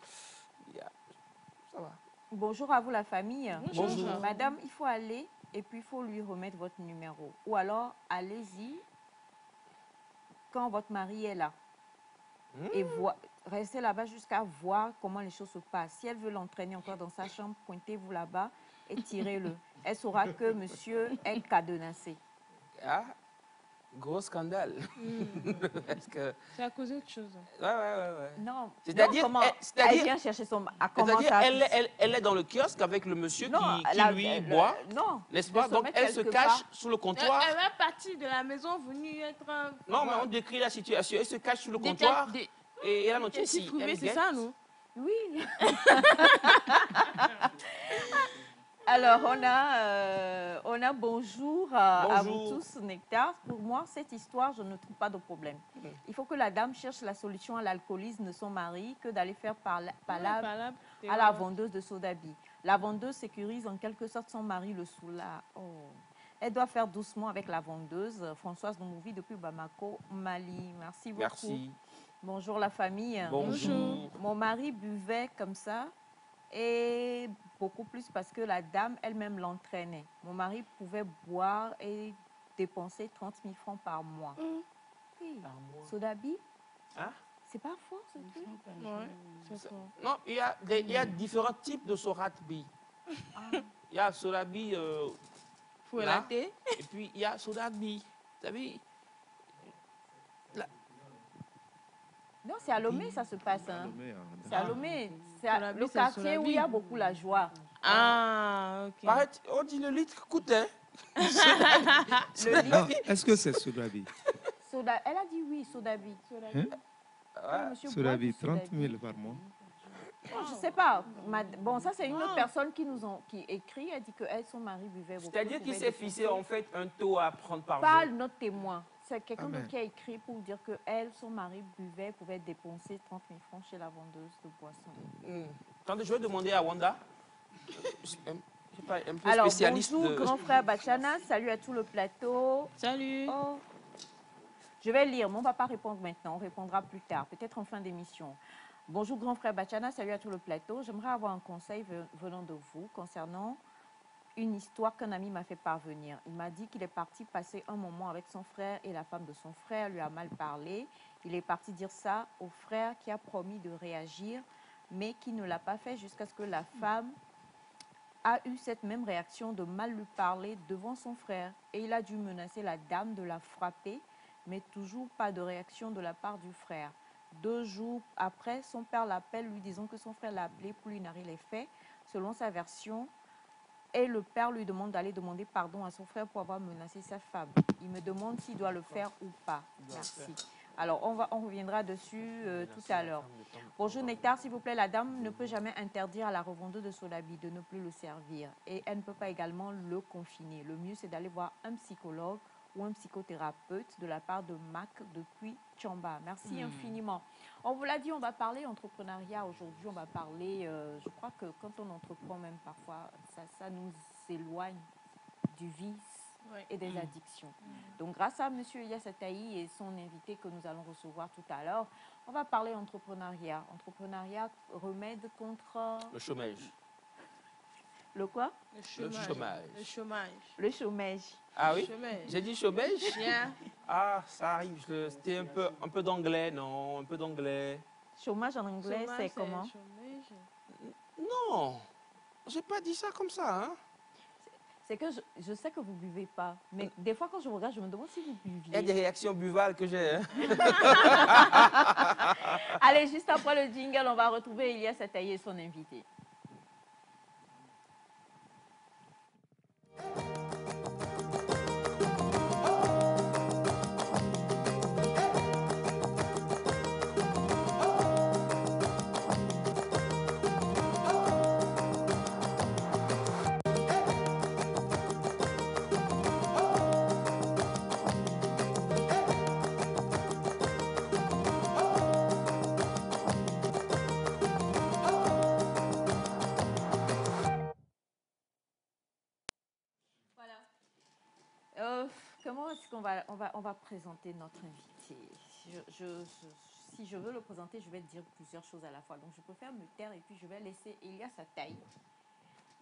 ça va. Bonjour à vous la famille. Bonjour. Madame, il faut aller et puis il faut lui remettre votre numéro. Ou alors, allez-y quand votre mari est là. Et restez là-bas jusqu'à voir comment les choses se passent. Si elle veut l'entraîner encore dans sa chambre, pointez-vous là-bas et tirez-le. Elle saura que monsieur est cadenassé. Ah, gros scandale. C'est à cause d'autre chose. Ouais. Non, c'est-à-dire, elle vient chercher son... Elle est dans le kiosque avec le monsieur qui lui boit, n'est-ce pas? Donc elle se cache sous le comptoir. Elle va partir de la maison venue être... Non, mais on décrit la situation. Elle se cache sous le comptoir et elle a noté si elle c'est ça, non? Oui. Alors, on a bonjour à vous tous, Nectar. Pour moi, cette histoire, je ne trouve pas de problème. Il faut que la dame cherche la solution à l'alcoolisme de son mari que d'aller faire palabre à la vendeuse de sodabi. La vendeuse sécurise en quelque sorte son mari, le soulard. Oh. Elle doit faire doucement avec la vendeuse. Françoise Nomouvi depuis Bamako, Mali. Merci beaucoup. Merci. Bonjour la famille. Bonjour. Mon mari buvait comme ça. Et beaucoup plus parce que la dame elle-même l'entraînait. Mon mari pouvait boire et dépenser 30 000 francs par mois. Oui. Par mois. Sodabi, hein? C'est pas fort ce truc. Non, il y a différents types de sodabi. Il y a sodabi laté. Et puis il y a sodabi. Vous savez? Non, c'est à Lomé, ça se passe. Hein. C'est à Lomé. C'est le quartier où il y a beaucoup la joie. Ah, ok. Arrête, on dit le litre coûtait. Est-ce que c'est sodabi? Elle a dit oui, sodabi. Sodabi, 30 000 par mois. Oh, je ne sais pas. Bon, ça, c'est une autre personne qui écrit. Elle dit que elle, son mari buvait beaucoup. C'est-à-dire qu'il s'est fixé en fait un taux à prendre par jour. Pas jour. notre témoin. C'est quelqu'un qui a écrit pour dire que elle, son mari buvait, pouvait dépenser 30 000 francs chez la vendeuse de boissons. Attendez, je vais demander à Wanda. Un peu alors, spécialiste bonjour, grand frère Bachana. Salut à tout le plateau. Salut. Oh. Je vais lire. On ne va pas répondre maintenant. On répondra plus tard, peut-être en fin d'émission. Bonjour, grand frère Bachana. Salut à tout le plateau. J'aimerais avoir un conseil venant de vous concernant une histoire qu'un ami m'a fait parvenir. Il m'a dit qu'il est parti passer un moment avec son frère et la femme de son frère lui a mal parlé. Il est parti dire ça au frère qui a promis de réagir, mais qui ne l'a pas fait jusqu'à ce que la femme a eu cette même réaction de mal lui parler devant son frère. Et il a dû menacer la dame de la frapper, mais toujours pas de réaction de la part du frère. 2 jours après, son père l'appelle lui disant que son frère l'a appelé pour lui narrer les faits selon sa version. Et le père lui demande d'aller demander pardon à son frère pour avoir menacé sa femme. Il me demande s'il doit le faire ou pas. Merci. Alors, on reviendra dessus tout à l'heure. Bonjour Nectar, s'il vous plaît, la dame ne peut jamais interdire à la revendeuse de sodabi de ne plus le servir. Et elle ne peut pas également le confiner. Le mieux, c'est d'aller voir un psychologue ou un psychothérapeute de la part de Mac depuis Tchamba. Merci infiniment. On vous l'a dit, on va parler entrepreneuriat aujourd'hui. On va parler, je crois que quand on entreprend même parfois, ça nous éloigne du vice et des addictions. Donc grâce à M. Yassataï et son invité que nous allons recevoir tout à l'heure, on va parler entrepreneuriat. Entrepreneuriat, remède contre... Le chômage. Le quoi? Le chômage. Le chômage. Le chômage. Ah oui? J'ai dit chômage? Yeah. Ah, ça arrive. C'était un peu d'anglais, non? Un peu d'anglais. Chômage en anglais, c'est comment? Chômage. Non, j'ai pas dit ça comme ça, hein? C'est que je sais que vous ne buvez pas, mais des fois quand je vous regarde, je me demande si vous buviez. Il y a des réactions buvales que j'ai. Hein? Allez, juste après le jingle, on va retrouver Elias Ataye et son invité. Comment est-ce qu'on va présenter notre invité? Si je veux le présenter, je vais dire plusieurs choses à la fois. Donc, je préfère me taire et puis je vais laisser Elias Ataye,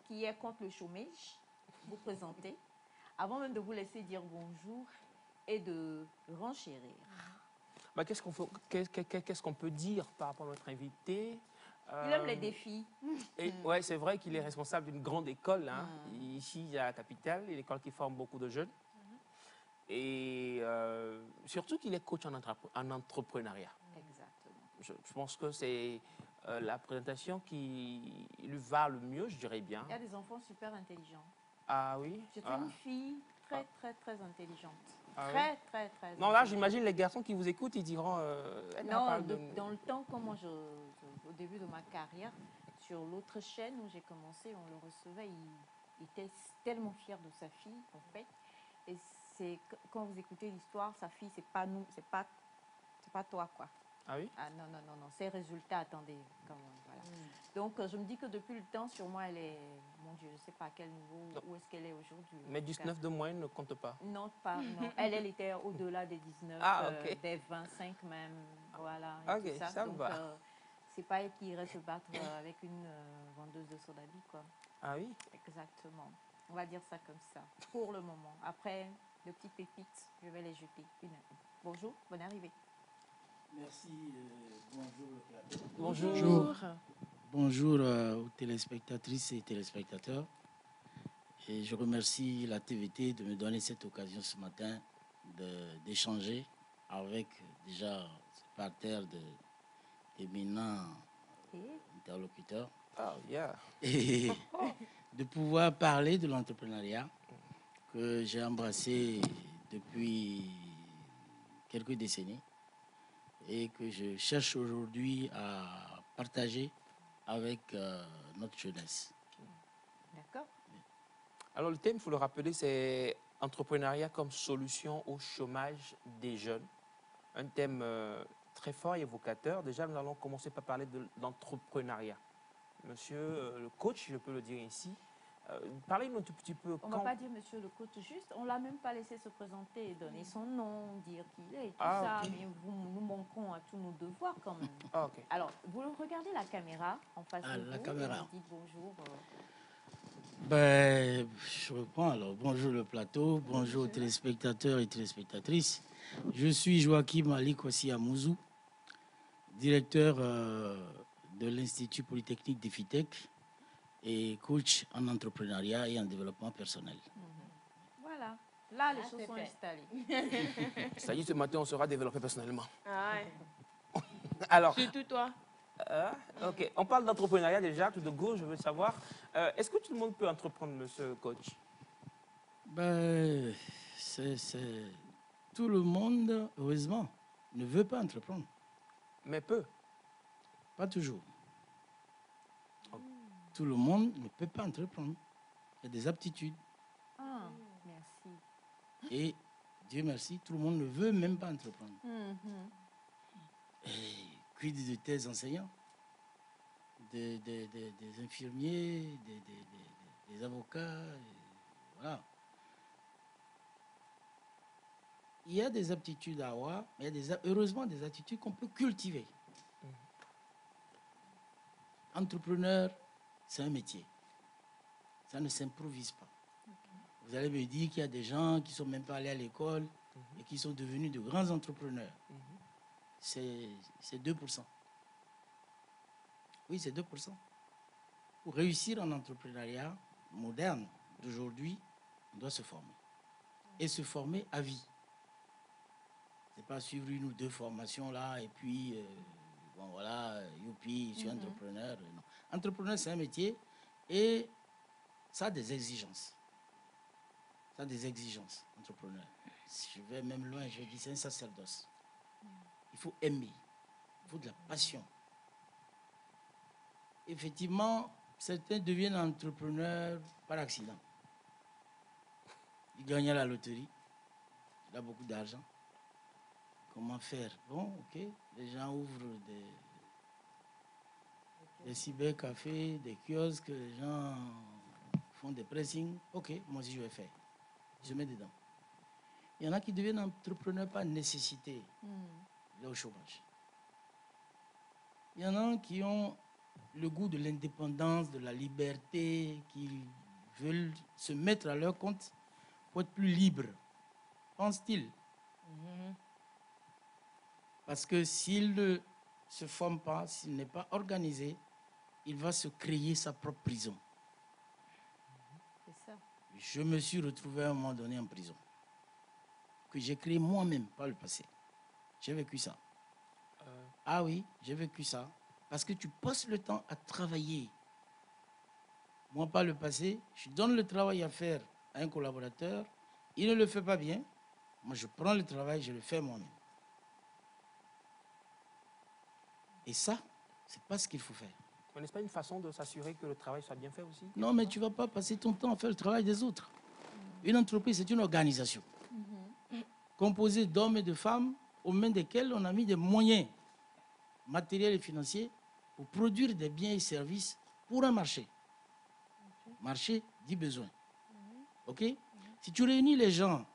qui est contre le chômage, vous présenter, avant même de vous laisser dire bonjour et de renchérir. Bah, qu'est-ce qu'on peut dire par rapport à notre invité? Il aime les défis. Ouais, c'est vrai qu'il est responsable d'une grande école, hein, ici à la capitale, une école qui forme beaucoup de jeunes. Et surtout qu'il est coach en entrepreneuriat. Exactement. Je pense que c'est la présentation qui lui va le mieux, je dirais bien. Il y a des enfants super intelligents. Ah oui? J'étais une fille très intelligente. Ah très non, là, j'imagine les garçons qui vous écoutent, ils diront... non, dans le temps, comme moi, au début de ma carrière, sur l'autre chaîne où j'ai commencé, on le recevait, il était tellement fier de sa fille, en fait. Et c'est quand vous écoutez l'histoire, sa fille, c'est pas nous, c'est pas toi, quoi. Ah oui? Ah non, ces résultats, attendez, quand même, voilà. Donc, je me dis que depuis le temps, sur moi, elle est, mon Dieu, je ne sais pas à quel niveau, où est-ce qu'elle est aujourd'hui. Mais 19 de moyenne ne compte pas? Non, non. Elle était au-delà des 19, des 25 même, voilà. Ok, tout ça donc, va. c'est pas elle qui irait se battre avec une vendeuse de soda bi, quoi. Ah oui? Exactement. On va dire ça comme ça, pour le moment. Après, de petites pépites, je vais les jeter une à une. Bonjour, bonne arrivée. Merci, bonjour le plateau. Bonjour. Bonjour aux téléspectatrices et téléspectateurs. Et je remercie la TVT de me donner cette occasion ce matin d'échanger avec déjà ce parterre d'éminents interlocuteurs. Oh, yeah. Et de pouvoir parler de l'entrepreneuriat que j'ai embrassé depuis quelques décennies et que je cherche aujourd'hui à partager avec notre jeunesse. D'accord. Alors le thème, il faut le rappeler, c'est entrepreneuriat comme solution au chômage des jeunes. Un thème très fort et évocateur. Déjà, nous allons commencer par parler de l'entrepreneuriat. Monsieur le coach, je peux le dire ici, parlez-nous un tout petit peu. On ne va pas dire monsieur le coach juste, on ne l'a même pas laissé se présenter, donner son nom, dire qui il est et tout ça, okay. Mais nous manquons à tous nos devoirs quand même. Okay. Alors, vous regardez la caméra en face de la vous caméra. Et vous dites bonjour. Ben, je reprends alors. Bonjour le plateau, bonjour aux téléspectateurs et téléspectatrices. Je suis Joachim Ali Kwasi Amouzou, directeur de l'Institut Polytechnique d'Ifitec et coach en entrepreneuriat et en développement personnel. Voilà, là les choses sont installées. Ça y est, ce matin, on sera développé personnellement. Ah ouais. Alors, surtout toi. Ok, on parle d'entrepreneuriat déjà, tout de go, je veux savoir. Est-ce que tout le monde peut entreprendre, monsieur coach? Ben, tout le monde, heureusement, ne veut pas entreprendre. Mais peut? Pas toujours. Tout le monde ne peut pas entreprendre. Il y a des aptitudes. Ah, merci. Et Dieu merci, tout le monde ne veut même pas entreprendre. Et quid de tes enseignants, des infirmiers, des avocats, voilà. Il y a des aptitudes à avoir, mais il y a heureusement des aptitudes qu'on peut cultiver. Entrepreneur, c'est un métier. Ça ne s'improvise pas. Vous allez me dire qu'il y a des gens qui ne sont même pas allés à l'école, et qui sont devenus de grands entrepreneurs, c'est 2%. Oui, c'est 2%. Pour réussir en entrepreneuriat moderne d'aujourd'hui, on doit se former. Et se former à vie. Ce n'est pas suivre une ou deux formations là et puis, bon voilà, youpi, je suis entrepreneur. Non. Entrepreneur, c'est un métier et ça a des exigences. Ça a des exigences, entrepreneur. Je vais même loin, je dis c'est un sacerdoce. Il faut aimer, il faut de la passion. Effectivement, certains deviennent entrepreneurs par accident. Ils gagnent à la loterie, il a beaucoup d'argent. Comment faire? Bon, ok, les gens ouvrent des cybercafés, des kiosques, les gens font des pressings. Ok, moi aussi je vais faire. Je mets dedans. Il y en a qui deviennent entrepreneurs par nécessité, là au chômage. Il y en a qui ont le goût de l'indépendance, de la liberté, qui veulent se mettre à leur compte pour être plus libres, pense-t-il. Parce que s'il ne se forme pas, s'il n'est pas organisé, il va se créer sa propre prison. C'est ça. Je me suis retrouvé à un moment donné en prison, que j'ai créé moi-même par le passé. J'ai vécu ça. Ah oui, j'ai vécu ça. Parce que tu passes le temps à travailler. Moi, par le passé, je donne le travail à faire à un collaborateur, il ne le fait pas bien. Moi, je prends le travail, je le fais moi-même. Et ça, c'est pas ce qu'il faut faire. Mais n'est-ce pas une façon de s'assurer que le travail soit bien fait aussi? Non, mais tu ne vas pas passer ton temps à faire le travail des autres. Une entreprise, c'est une organisation composée d'hommes et de femmes aux mains desquels on a mis des moyens matériels et financiers pour produire des biens et services pour un marché. Marché dit besoin. OK? Si tu réunis les gens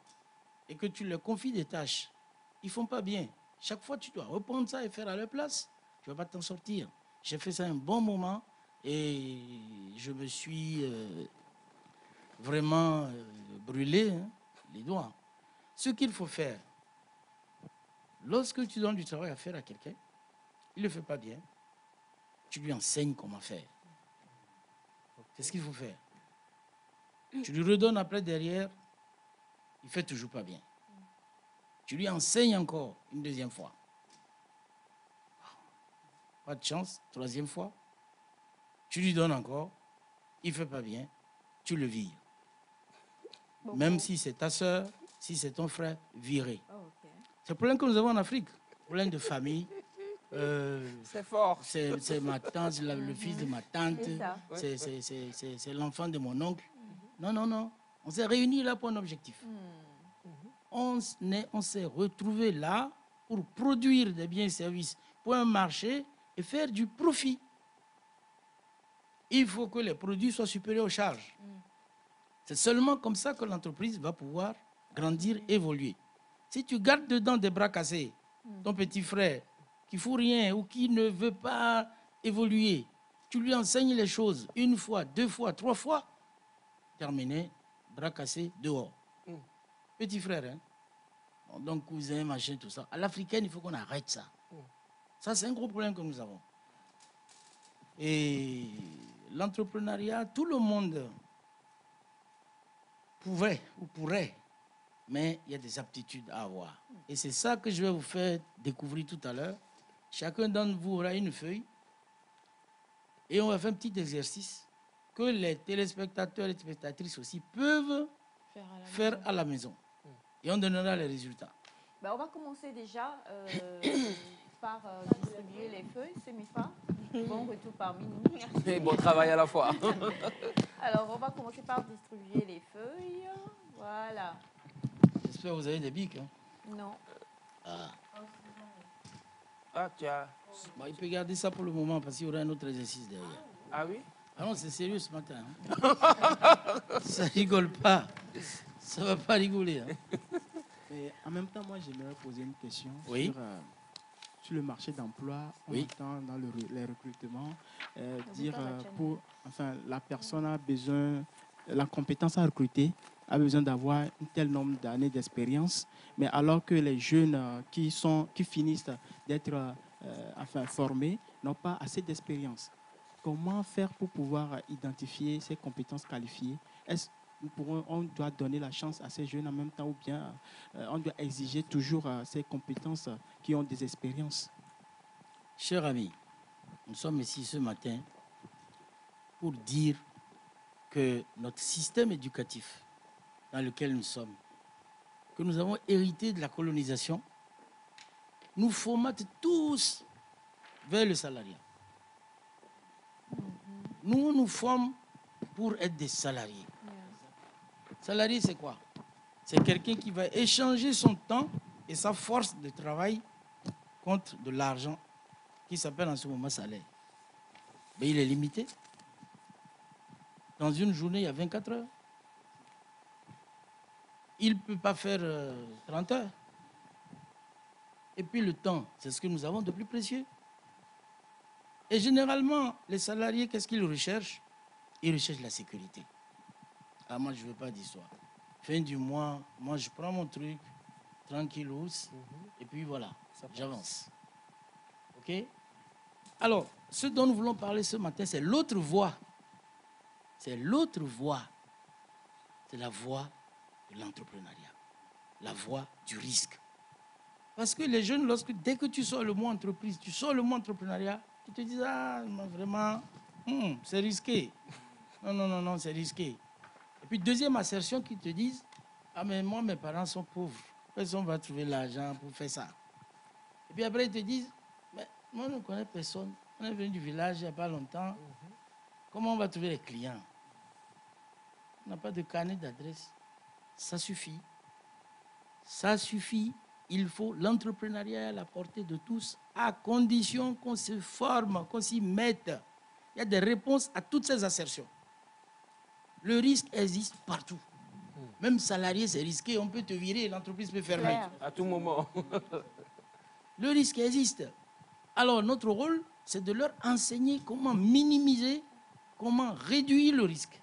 et que tu leur confies des tâches, ils ne font pas bien. Chaque fois, tu dois reprendre ça et faire à leur place. Tu ne vas pas t'en sortir. J'ai fait ça un bon moment et je me suis vraiment brûlé les doigts. Ce qu'il faut faire, lorsque tu donnes du travail à faire à quelqu'un, il ne le fait pas bien, tu lui enseignes comment faire. C'est ce qu'il faut faire. Tu lui redonnes après derrière, il ne fait toujours pas bien. Tu lui enseignes encore une deuxième fois. Pas de chance, troisième fois. Tu lui donnes encore, il ne fait pas bien, tu le vires. Même si c'est ta soeur, si c'est ton frère, viré. C'est le problème que nous avons en Afrique. Problème de famille. C'est fort. C'est ma tante, le fils de ma tante. C'est l'enfant de mon oncle. Non, non, non. On s'est réunis là pour un objectif. On s'est retrouvés là pour produire des biens et services pour un marché et faire du profit. Il faut que les produits soient supérieurs aux charges. C'est seulement comme ça que l'entreprise va pouvoir grandir, évoluer. Si tu gardes dedans des bras cassés, ton petit frère qui ne fout rien ou qui ne veut pas évoluer, tu lui enseignes les choses une fois, deux fois, trois fois, terminé, bras cassés, dehors. Petit frère, hein? Donc cousin, machin, tout ça. À l'africaine, il faut qu'on arrête ça. Ça, c'est un gros problème que nous avons. Et l'entrepreneuriat, tout le monde pouvait ou pourrait, mais il y a des aptitudes à avoir. Et c'est ça que je vais vous faire découvrir tout à l'heure. Chacun d'entre vous aura une feuille et on va faire un petit exercice que les téléspectateurs et téléspectatrices aussi peuvent faire à la maison. Et on donnera les résultats. Ben, on va commencer déjà par distribuer les feuilles, c'est Mifa. Bon retour parmi nous. Merci. Et bon travail à la fois. Alors, on va commencer par distribuer les feuilles. Voilà. J'espère que vous avez des bics. Hein? Non. Ah, tu as... Bon, il peut garder ça pour le moment parce qu'il y aura un autre exercice derrière. Ah oui? Ah non, c'est sérieux ce matin. Hein? Ça rigole pas. Ça va pas rigoler. Hein? Mais en même temps, moi, j'aimerais poser une question sur le marché d'emploi. On entend dans les recrutements dire la personne a besoin la compétence à recruter a besoin d'avoir un tel nombre d'années d'expérience, mais alors que les jeunes qui finissent d'être formés n'ont pas assez d'expérience. Comment faire pour pouvoir identifier ces compétences qualifiées? Est-ce on doit donner la chance à ces jeunes en même temps ou bien on doit exiger toujours ces compétences qui ont des expériences? Chers amis, nous sommes ici ce matin pour dire que notre système éducatif dans lequel nous sommes, que nous avons hérité de la colonisation, nous formate tous vers le salariat. Nous nous formons pour être des salariés. Salarié, c'est quoi? C'est quelqu'un qui va échanger son temps et sa force de travail contre de l'argent qui s'appelle en ce moment salaire. Mais il est limité. Dans une journée, il y a 24 heures. Il ne peut pas faire 30 heures. Et puis le temps, c'est ce que nous avons de plus précieux. Et généralement, les salariés, qu'est-ce qu'ils recherchent? Ils recherchent la sécurité. Ah, moi, je ne veux pas d'histoire. Fin du mois, moi, je prends mon truc, tranquillos, et puis voilà, j'avance. OK? Alors, ce dont nous voulons parler ce matin, c'est l'autre voie. C'est l'autre voie. C'est la voie de l'entrepreneuriat. La voie du risque. Parce que les jeunes, dès que tu sors le mot entreprise, tu sors le mot entrepreneuriat, ils te disent, ah, vraiment, c'est risqué. Non, c'est risqué. Et puis, deuxième assertion qu'ils te disent, ah, mais moi, mes parents sont pauvres. Personne va trouver l'argent pour faire ça. Et puis après, ils te disent, mais moi, je ne connais personne. On est venu du village il n'y a pas longtemps. Comment on va trouver les clients? On n'a pas de carnet d'adresse. Ça suffit. Ça suffit. Il faut l'entrepreneuriat à la portée de tous, à condition qu'on se forme, qu'on s'y mette. Il y a des réponses à toutes ces assertions. Le risque existe partout. Même salarié, c'est risqué. On peut te virer, l'entreprise peut fermer. À tout moment. Le risque existe. Alors, notre rôle, c'est de leur enseigner comment minimiser, comment réduire le risque.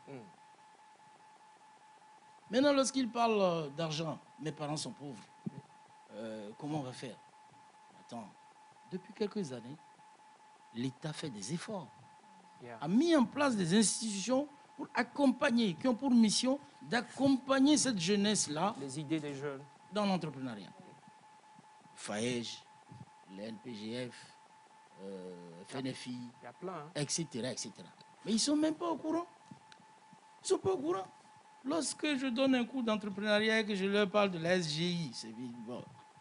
Maintenant, lorsqu'ils parlent d'argent, mes parents sont pauvres. Comment on va faire? Attends, depuis quelques années, l'État fait des efforts. A mis en place des institutions pour accompagner, qui ont pour mission d'accompagner cette jeunesse-là. Les idées des jeunes. Dans l'entrepreneuriat. FAEJ, le NPGF, FNFI, il y a plein, etc., etc. Mais ils ne sont même pas au courant. Ils ne sont pas au courant. Lorsque je donne un cours d'entrepreneuriat et que je leur parle de la SGI,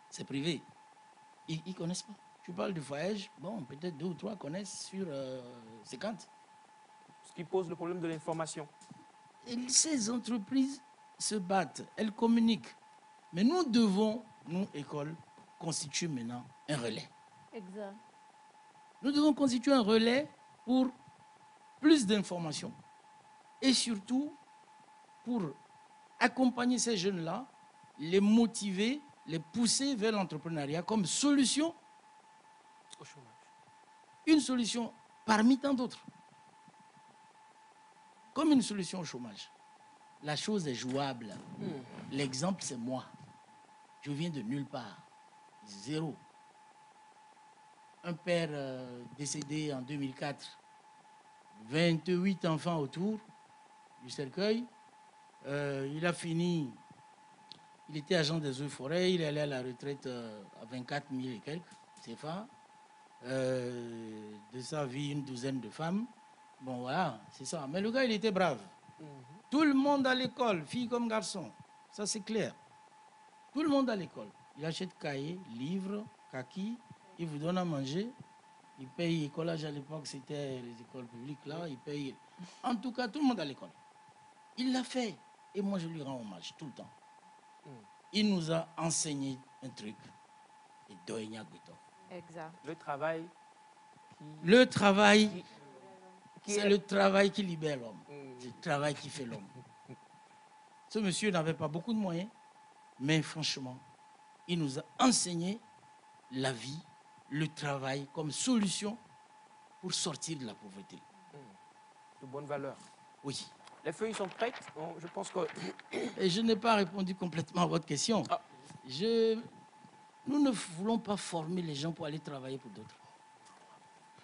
c'est privé. Ils ne connaissent pas. Tu parles de FAEJ, bon, peut-être 2 ou 3 connaissent sur 50. Ce qui pose le problème de l'information. Et ces entreprises se battent, elles communiquent. Mais nous devons, nous, écoles, constituer maintenant un relais. Exact. Nous devons constituer un relais pour plus d'informations. Et surtout, pour accompagner ces jeunes-là, les motiver, les pousser vers l'entrepreneuriat comme solution au chômage. Une solution parmi tant d'autres. Comme une solution au chômage. La chose est jouable. L'exemple, c'est moi. Je viens de nulle part. Zéro. Un père décédé en 2004. 28 enfants autour du cercueil. Il a fini. Il était agent des eaux et forêts. Il est allé à la retraite à 24 000 et quelques CFA. De sa vie, une douzaine de femmes. Bon, voilà, c'est ça. Mais le gars, il était brave. Tout le monde à l'école, filles comme garçons. Ça, c'est clair. Tout le monde à l'école. Il achète cahiers, livres, kaki. Il vous donne à manger. Il paye écolage à l'époque, c'était les écoles publiques là. Il paye. En tout cas, tout le monde à l'école. Il l'a fait. Et moi, je lui rends hommage tout le temps. Il nous a enseigné un truc. Et Doigna Guito. Exact. Le travail. Le travail. C'est le travail qui libère l'homme. C'est le travail qui fait l'homme. Ce monsieur n'avait pas beaucoup de moyens, mais franchement, il nous a enseigné la vie, le travail comme solution pour sortir de la pauvreté. De bonnes valeurs. Oui. Les feuilles sont prêtes. Bon, je pense que... Et je n'ai pas répondu complètement à votre question. Ah. Nous ne voulons pas former les gens pour aller travailler pour d'autres.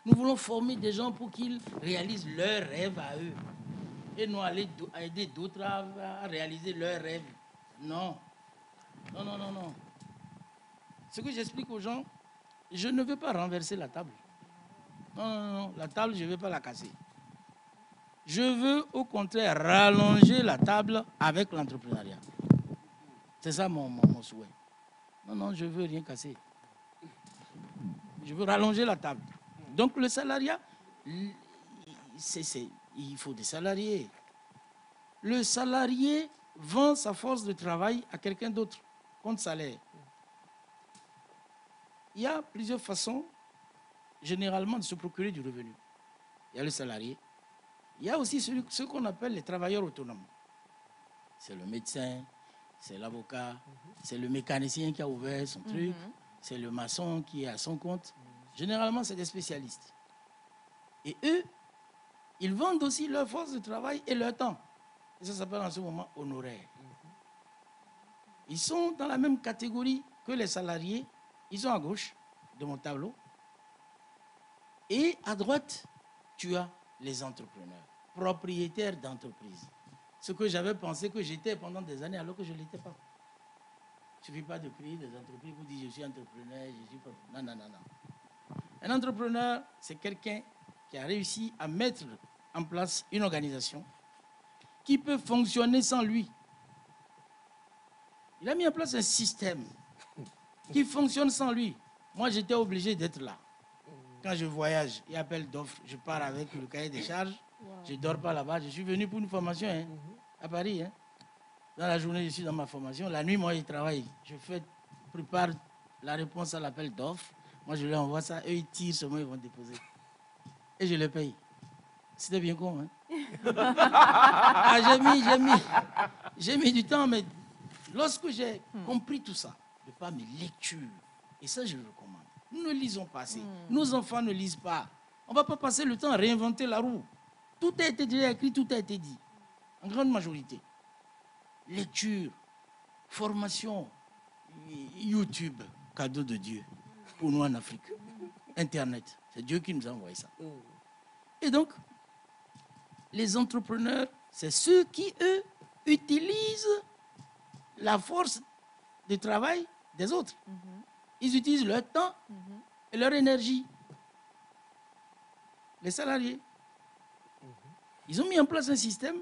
Nous voulons former des gens pour qu'ils réalisent leurs rêves à eux. Et non aller aider d'autres à réaliser leurs rêves. Non. Non, non, non, non. Ce que j'explique aux gens, je ne veux pas renverser la table. Non, non, non. La table, je ne veux pas la casser. Je veux au contraire rallonger la table avec l'entrepreneuriat. C'est ça mon souhait. Non, non, je ne veux rien casser. Je veux rallonger la table. Donc le salariat, il faut des salariés. Le salarié vend sa force de travail à quelqu'un d'autre, contre salaire. Il y a plusieurs façons, généralement, de se procurer du revenu. Il y a le salarié. Il y a aussi ce qu'on appelle les travailleurs autonomes. C'est le médecin, c'est l'avocat, c'est le mécanicien qui a ouvert son truc, c'est le maçon qui est à son compte. Généralement, c'est des spécialistes. Et eux, ils vendent aussi leur force de travail et leur temps. Et ça s'appelle en ce moment honoraire. Ils sont dans la même catégorie que les salariés. Ils sont à gauche de mon tableau. Et à droite, tu as les entrepreneurs, propriétaires d'entreprises. Ce que j'avais pensé que j'étais pendant des années alors que je ne l'étais pas. Il ne suffit pas de créer des entreprises pour dire je suis entrepreneur, je suis... Non, non, non, non. Un entrepreneur, c'est quelqu'un qui a réussi à mettre en place une organisation qui peut fonctionner sans lui. Il a mis en place un système qui fonctionne sans lui. Moi, j'étais obligé d'être là. Quand je voyage, il y a appel d'offres, je pars avec le cahier des charges, je ne dors pas là-bas. Je suis venu pour une formation à Paris. Dans la journée, je suis dans ma formation. La nuit, moi, je travaille. Je prépare la réponse à l'appel d'offres. Moi, je leur envoie ça. Eux, ils tirent seulement, ils vont déposer. Et je les paye. C'était bien con, j'ai mis du temps, mais lorsque j'ai compris tout ça, de par mes lectures, et ça, je le recommande. Nous ne lisons pas assez. Nos enfants ne lisent pas. On ne va pas passer le temps à réinventer la roue. Tout a été déjà écrit, tout a été dit. En grande majorité. Lecture, formation, YouTube, cadeau de Dieu pour nous en Afrique. Internet, c'est Dieu qui nous a envoyé ça. Et donc, les entrepreneurs, c'est ceux qui, eux, utilisent la force de travail des autres. Ils utilisent leur temps et leur énergie. Les salariés. Ils ont mis en place un système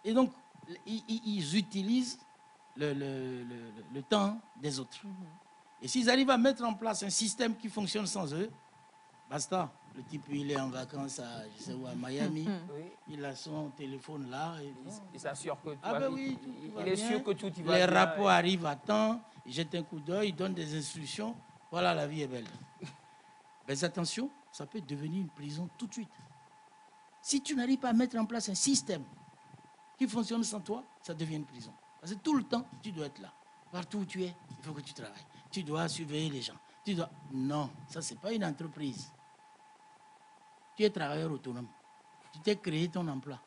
et donc ils utilisent le temps des autres. Et s'ils arrivent à mettre en place un système qui fonctionne sans eux, basta. Le type, il est en vacances à, je sais où, à Miami. Il a son téléphone là. Il s'assure que tout va bien. Oui, il est sûr que tout y va bien. Les rapports arrivent à temps. Il jette un coup d'œil, il donne des instructions. Voilà, la vie est belle. Mais attention, ça peut devenir une prison tout de suite. Si tu n'arrives pas à mettre en place un système qui fonctionne sans toi, ça devient une prison. Parce que tout le temps, tu dois être là. Partout où tu es, il faut que tu travailles. Tu dois surveiller les gens. Non, ça, ce n'est pas une entreprise. Tu es travailleur autonome. Tu t'es créé ton emploi.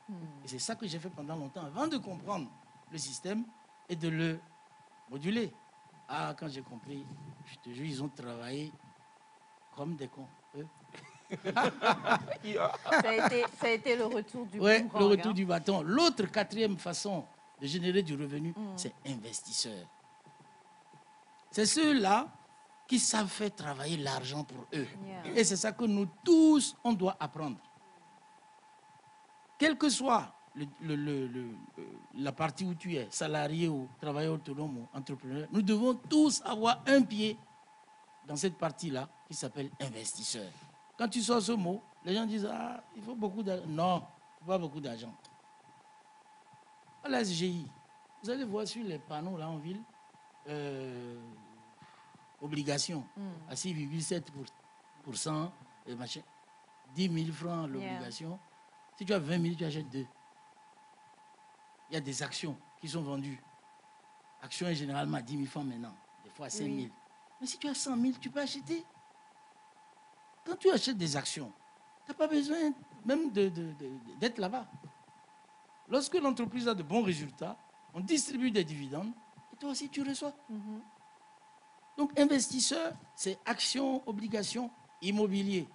Et c'est ça que j'ai fait pendant longtemps, avant de comprendre le système et de le moduler. Ah, quand j'ai compris, je te jure, ils ont travaillé comme des cons, eux. Ça a été le retour du bâton. Oui, le retour du bâton. L'autre, quatrième façon de générer du revenu, c'est investisseurs. C'est ceux-là qui savent faire travailler l'argent pour eux. Et c'est ça que nous tous, on doit apprendre. Quelle que soit la partie où tu es, salarié ou travailleur autonome ou entrepreneur, nous devons tous avoir un pied dans cette partie-là qui s'appelle investisseur. Quand tu sors ce mot, les gens disent « Ah, il faut beaucoup d'argent. » Non, il ne faut pas beaucoup d'argent. À la SGI, vous allez voir sur les panneaux là en ville, obligation à 6,7%, et machin, 10 000 francs l'obligation. Si tu as 20 000, tu achètes 2. Il y a des actions qui sont vendues. Actions est généralement à 10 000 francs maintenant, des fois à 5 000. Mais si tu as 100 000, tu peux acheter. Quand tu achètes des actions, tu n'as pas besoin même d'être là-bas. Lorsque l'entreprise a de bons résultats, on distribue des dividendes et toi aussi tu reçois. Donc investisseur, c'est actions, obligations, immobilier.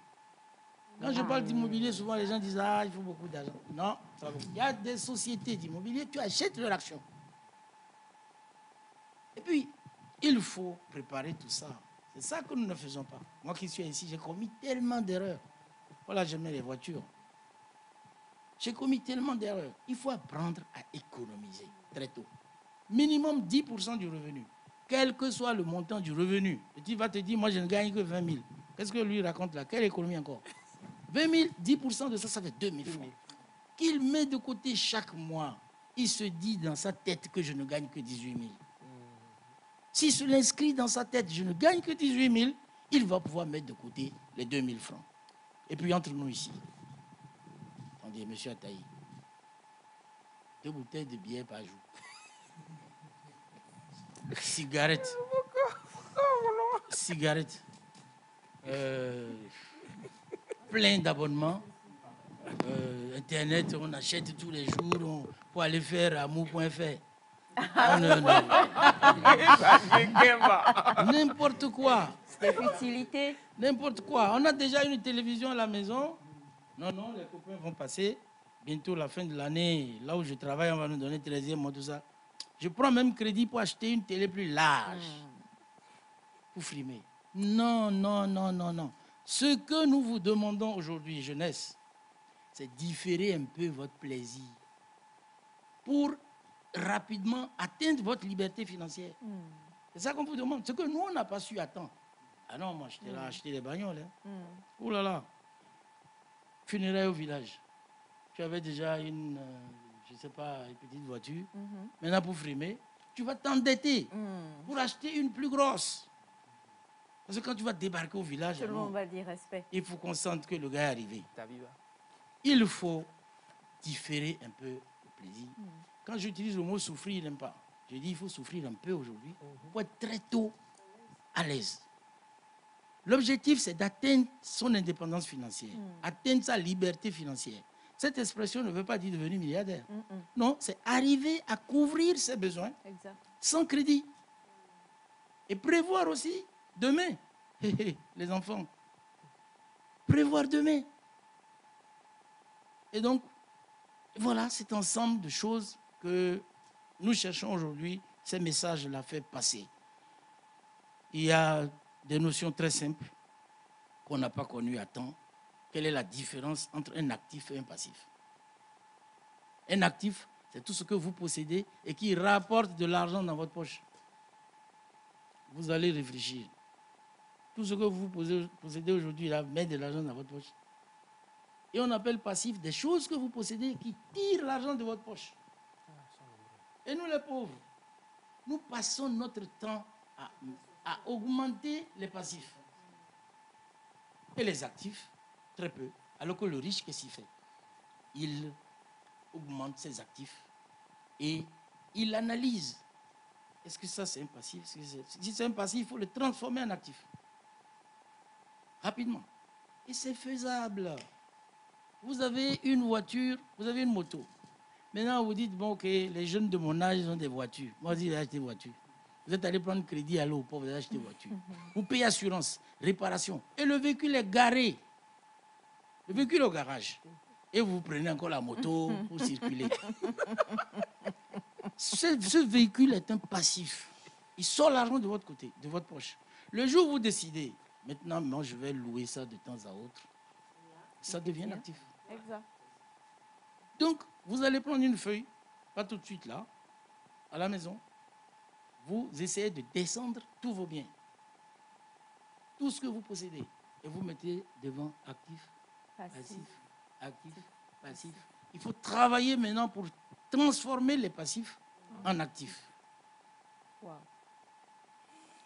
Quand je parle d'immobilier, souvent les gens disent « Ah, il faut beaucoup d'argent ». Non, il y a des sociétés d'immobilier, tu achètes leur action. Et puis, il faut préparer tout ça. C'est ça que nous ne faisons pas. Moi qui suis ici, j'ai commis tellement d'erreurs. Voilà, j'aimais les voitures. J'ai commis tellement d'erreurs. Il faut apprendre à économiser très tôt. Minimum 10% du revenu. Quel que soit le montant du revenu. Et tu vas te dire, moi je ne gagne que 20 000. Qu'est-ce que lui raconte là? Quelle économie encore? 20 000, 10% de ça, ça fait 2 000 francs. Qu'il met de côté chaque mois. Il se dit dans sa tête que je ne gagne que 18 000. S'il se l'inscrit dans sa tête, je ne gagne que 18 000, il va pouvoir mettre de côté les 2 000 francs. Et puis entre nous ici, attendez, monsieur Ataï, 2 bouteilles de bière par jour. Cigarette. Cigarette. Plein d'abonnements. Internet, on achète tous les jours pour aller faire amour.fr. N'importe quoi. C'est futilité. N'importe quoi. On a déjà une télévision à la maison. Non, les copains vont passer. Bientôt, la fin de l'année, là où je travaille, on va nous donner 13e mois, tout ça. Je prends même crédit pour acheter une télé plus large. Pour frimer. Non. Ce que nous vous demandons aujourd'hui, jeunesse, c'est différer un peu votre plaisir pour rapidement atteindre votre liberté financière. C'est ça qu'on vous demande. Ce que nous, on n'a pas su attendre. Ah non, moi, j'étais là à acheter des bagnoles. Ouh là là. Funérailles au village. Tu avais déjà une, je ne sais pas, une petite voiture. Maintenant, pour frimer, tu vas t'endetter pour acheter une plus grosse. Parce que quand tu vas débarquer au village, tout le monde va dire respect. Il faut qu'on sente que le gars est arrivé. Il faut différer un peu le plaisir. Quand j'utilise le mot souffrir, il n'aime pas. Je dis il faut souffrir un peu aujourd'hui pour être très tôt à l'aise. L'objectif, c'est d'atteindre son indépendance financière, atteindre sa liberté financière. Cette expression ne veut pas dire devenir milliardaire. Non, c'est arriver à couvrir ses besoins sans crédit. Et prévoir aussi demain, les enfants. Prévoir demain. Et donc, voilà cet ensemble de choses que nous cherchons aujourd'hui, ces messages-là fait passer. Il y a des notions très simples qu'on n'a pas connues à temps. Quelle est la différence entre un actif et un passif? Un actif, c'est tout ce que vous possédez et qui rapporte de l'argent dans votre poche. Vous allez réfléchir. Tout ce que vous possédez aujourd'hui, là, met de l'argent dans votre poche. Et on appelle passif des choses que vous possédez qui tirent l'argent de votre poche. Et nous, les pauvres, nous passons notre temps à augmenter les passifs. Et les actifs, très peu. Alors que le riche, qu'est-ce qu'il fait? Il augmente ses actifs et il analyse. Est-ce que ça, c'est un passif? Si c'est un passif, il faut le transformer en actif. Rapidement. Et c'est faisable. Vous avez une voiture, vous avez une moto. Maintenant, vous dites, bon, ok, les jeunes de mon âge, ils ont des voitures. Moi, j'ai acheté des voitures. Vous êtes allé prendre crédit à l'eau pour vous acheter une voiture. Vous payez assurance, réparation. Et le véhicule est garé. Le véhicule est au garage. Et vous prenez encore la moto pour circuler. Ce véhicule est un passif. Il sort l'argent de votre côté, de votre poche. Le jour où vous décidez, maintenant, moi, je vais louer ça de temps à autre, ça devient actif. Exact. Donc, vous allez prendre une feuille, pas tout de suite là, à la maison. Vous essayez de descendre tous vos biens. Tout ce que vous possédez. Et vous mettez devant actif, passif, actif, passif. Il faut travailler maintenant pour transformer les passifs en actifs. Wow.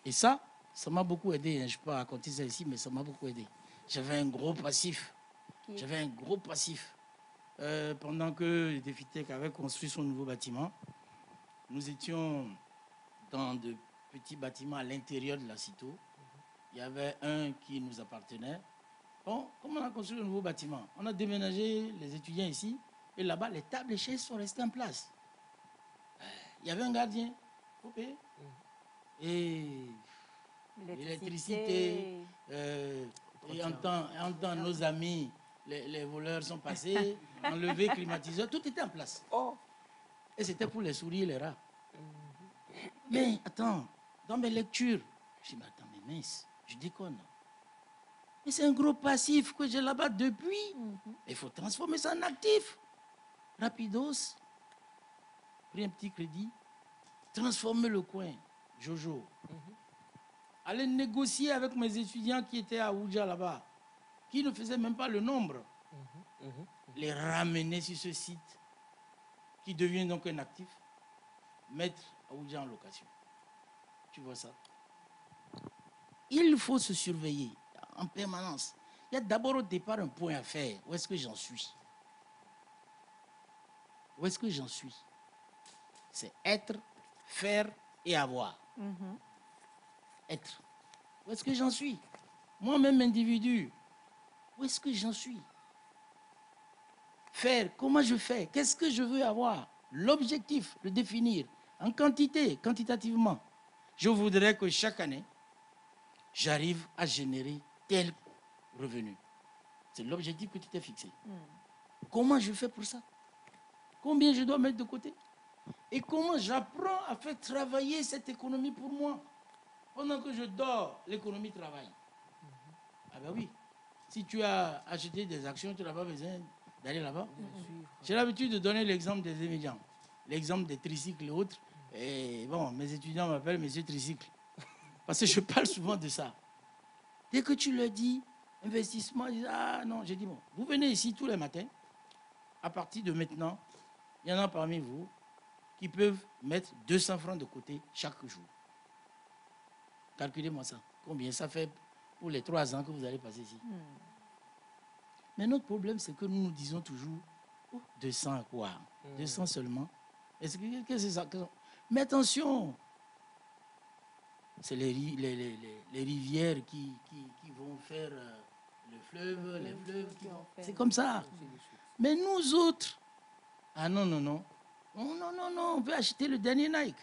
Et ça m'a beaucoup aidé. Je ne peux pas raconter ça ici, mais ça m'a beaucoup aidé. J'avais un gros passif. Pendant que le Défitec avait construit son nouveau bâtiment, nous étions dans de petits bâtiments à l'intérieur de la CITO. Il y avait un qui nous appartenait. Bon, comme on a construit un nouveau bâtiment, on a déménagé les étudiants ici. Et là-bas, les tables et chaises sont restées en place. Il y avait un gardien, coupé. Et l'électricité, et en temps, nos amis, les voleurs sont passés, enlevés, climatiseurs, tout était en place. Et c'était pour les souris et les rats. Mais attends, dans mes lectures, je dis, mais attends, mais mince, je déconne. Mais c'est un gros passif que j'ai là-bas depuis. Il faut transformer ça en actif. Rapidos, pris un petit crédit, transformer le coin, Jojo. Aller négocier avec mes étudiants qui étaient à Ouja là-bas, qui ne faisaient même pas le nombre. Les ramener sur ce site, qui devient donc un actif, mettre Ouja en location. Tu vois ça? Il faut se surveiller en permanence. Il y a d'abord au départ un point à faire. Où est-ce que j'en suis? Où est-ce que j'en suis? C'est être, faire et avoir. Être. Où est-ce que j'en suis? Moi-même, individu, où est-ce que j'en suis? Faire, comment je fais? Qu'est-ce que je veux avoir? L'objectif, le définir en quantité, quantitativement. Je voudrais que chaque année, j'arrive à générer tel revenu. C'est l'objectif que tu t'es fixé. Comment je fais pour ça? Combien je dois mettre de côté? Et comment j'apprends à faire travailler cette économie pour moi? Pendant que je dors, l'économie travaille. Ah ben oui. Si tu as acheté des actions, tu n'as pas besoin d'aller là-bas. J'ai l'habitude de donner l'exemple des étudiants, l'exemple des tricycles et autres. Et bon, mes étudiants m'appellent Monsieur Tricycle. Parce que je parle souvent de ça. Dès que tu leur dis investissement, ils disent ah non, j'ai dit bon, vous venez ici tous les matins. À partir de maintenant, il y en a parmi vous qui peuvent mettre 200 francs de côté chaque jour. Calculez-moi ça. Combien ça fait pour les 3 ans que vous allez passer ici? Mais notre problème, c'est que nous nous disons toujours 200 à quoi? 200 seulement? Est-ce que c'est ça? Mais attention, c'est les rivières qui vont faire le fleuve, les fleuves qui vont faire. C'est comme ça. Mais nous autres, ah non, non, non. Non, on veut acheter le dernier Nike.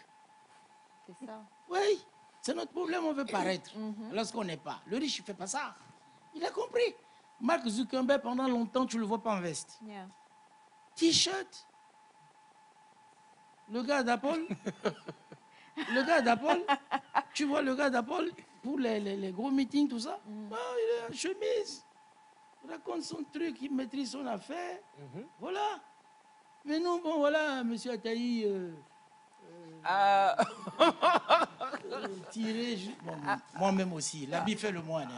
C'est ça. Oui, c'est notre problème, on veut paraître. Lorsqu'on n'est pas. Le riche ne fait pas ça. Il a compris. Mark Zuckerberg, pendant longtemps, tu ne le vois pas en veste. Yeah. T-shirt. Le gars d'Apple, tu vois le gars d'Apple, pour les gros meetings, tout ça, il est en chemise. Il raconte son truc, il maîtrise son affaire. Voilà. Mais nous, bon, voilà, M. Ataï, tiré, bon, moi-même aussi, l'habit fait le moine.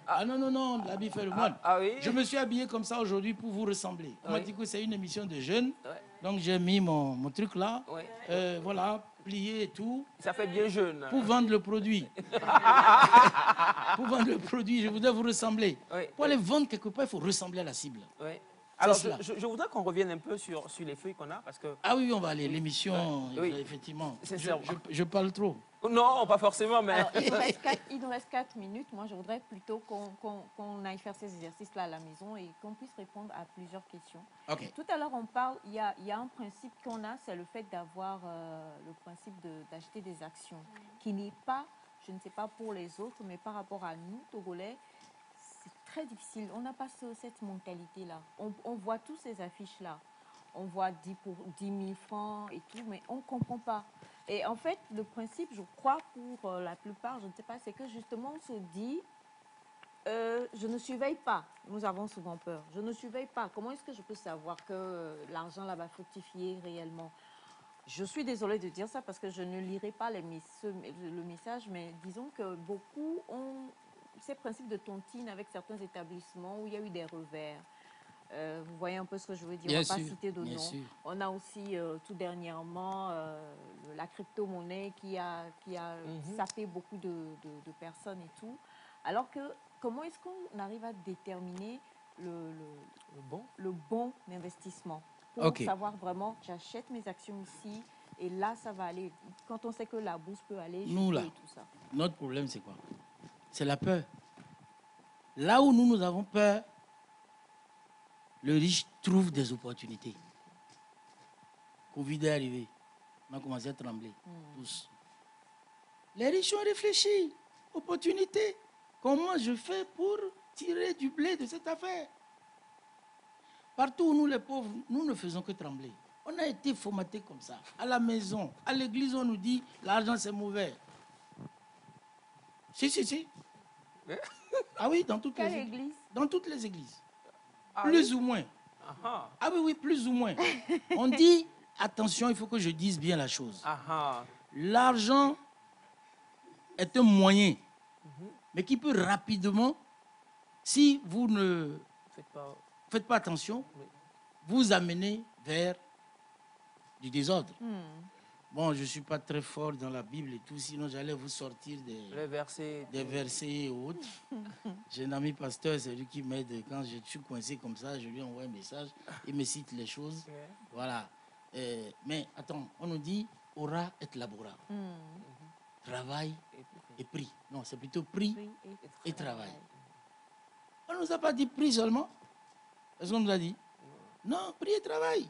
Hein. Non, l'habit fait le moine. Oui. Je me suis habillé comme ça aujourd'hui pour vous ressembler. On m'a dit que c'est une émission de jeunes, donc j'ai mis mon truc là, voilà, plié et tout. Ça fait bien jeune. Pour vendre le produit. Pour vendre le produit, je voudrais vous ressembler. Pour aller vendre quelque part, il faut ressembler à la cible. Alors, je voudrais qu'on revienne un peu sur les feuilles qu'on a, parce que... Ah oui, on va aller, l'émission, effectivement. Je parle trop. Non, pas forcément, mais... Alors, il nous reste 4 minutes. Moi, je voudrais plutôt qu'on aille faire ces exercices-là à la maison et qu'on puisse répondre à plusieurs questions. Tout à l'heure, on parle, il y a un principe qu'on a, c'est le fait d'avoir le principe d'acheter des actions, qui n'est pas, je ne sais pas pour les autres, mais par rapport à nous, Togolais, c'est très difficile. On n'a pas cette mentalité-là. On voit tous ces affiches-là. On voit 10 000 francs et tout, mais on ne comprend pas. Et en fait, le principe, je crois, pour la plupart, je ne sais pas, c'est que justement, on se dit, je ne surveille pas. Nous avons souvent peur. Je ne surveille pas. Comment est-ce que je peux savoir que l'argent là va fructifier réellement? Je suis désolée de dire ça parce que je ne lirai pas le message, mais disons que beaucoup ont ces principes de tontine avec certains établissements où il y a eu des revers. Vous voyez un peu ce que je veux dire. On ne va pas citer de nom. On a aussi tout dernièrement la crypto-monnaie qui a sapé beaucoup de personnes et tout. Alors que comment est-ce qu'on arrive à déterminer le bon investissement pour savoir vraiment, j'achète mes actions ici et là, ça va aller. Quand on sait que la bourse peut aller nous, là, et tout ça. Notre problème, c'est quoi? C'est la peur. Là où nous avons peur, le riche trouve des opportunités. Covid est arrivé. On a commencé à trembler, tous. Les riches ont réfléchi. Opportunité. Comment je fais pour tirer du blé de cette affaire? Partout où nous, les pauvres, nous ne faisons que trembler. On a été formatés comme ça. À la maison, à l'église, on nous dit l'argent c'est mauvais. Si. Ah oui, dans toutes les églises. Dans toutes les églises. Plus ou moins. Ah oui, plus ou moins. On dit, attention, il faut que je dise bien la chose. L'argent est un moyen, mais qui peut rapidement, si vous ne faites pas attention, vous amener vers du désordre. Bon, je ne suis pas très fort dans la Bible et tout, sinon j'allais vous sortir des versets et autres. J'ai un ami pasteur, c'est lui qui m'aide. Quand je suis coincé comme ça, je lui envoie un message, il me cite les choses. Voilà. Mais attends, on nous dit aura et labora. Travail et prix. Non, c'est plutôt prix et travail. On ne nous a pas dit prix seulement. Est-ce qu'on nous a dit? Non, prix et travail.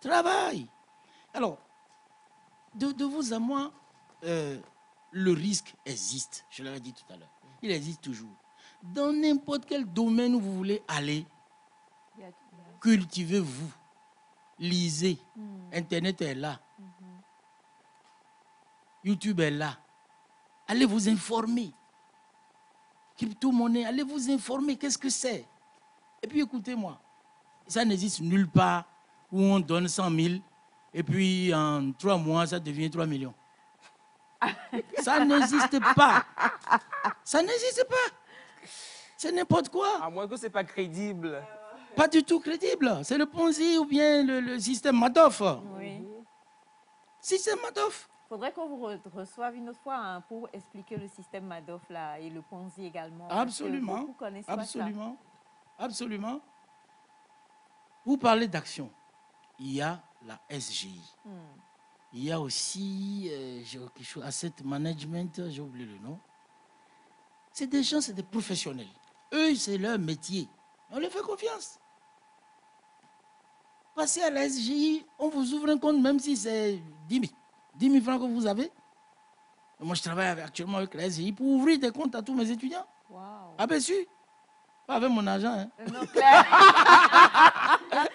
Travail. Alors, de vous à moi, le risque existe. Je l'avais dit tout à l'heure. Il existe toujours. Dans n'importe quel domaine où vous voulez aller, cultivez-vous. Lisez. Internet est là. YouTube est là. Allez vous informer. Crypto-monnaie, allez vous informer. Qu'est-ce que c'est? Et puis écoutez-moi. Ça n'existe nulle part où on donne 100 000 et puis en 3 mois, ça devient 3 millions. Ça n'existe pas. Ça n'existe pas. C'est n'importe quoi. À moins que ce n'est pas crédible. Pas du tout crédible. C'est le Ponzi ou bien le système Madoff. Oui. Système Madoff. Il faudrait qu'on vous reçoive une autre fois pour expliquer le système Madoff là, et le Ponzi également. Absolument. Absolument. Absolument. Vous parlez d'action. Il y a la SGI. Il y a aussi quelque chose, Asset Management, j'ai oublié le nom. C'est des gens, c'est des professionnels. Eux, c'est leur métier. On leur fait confiance. Passez à la SGI, on vous ouvre un compte, même si c'est 10 000 francs que vous avez. Et moi, je travaille actuellement avec la SGI pour ouvrir des comptes à tous mes étudiants. Wow. Ah ben si. Pas avec mon argent. Hein. Non, clair.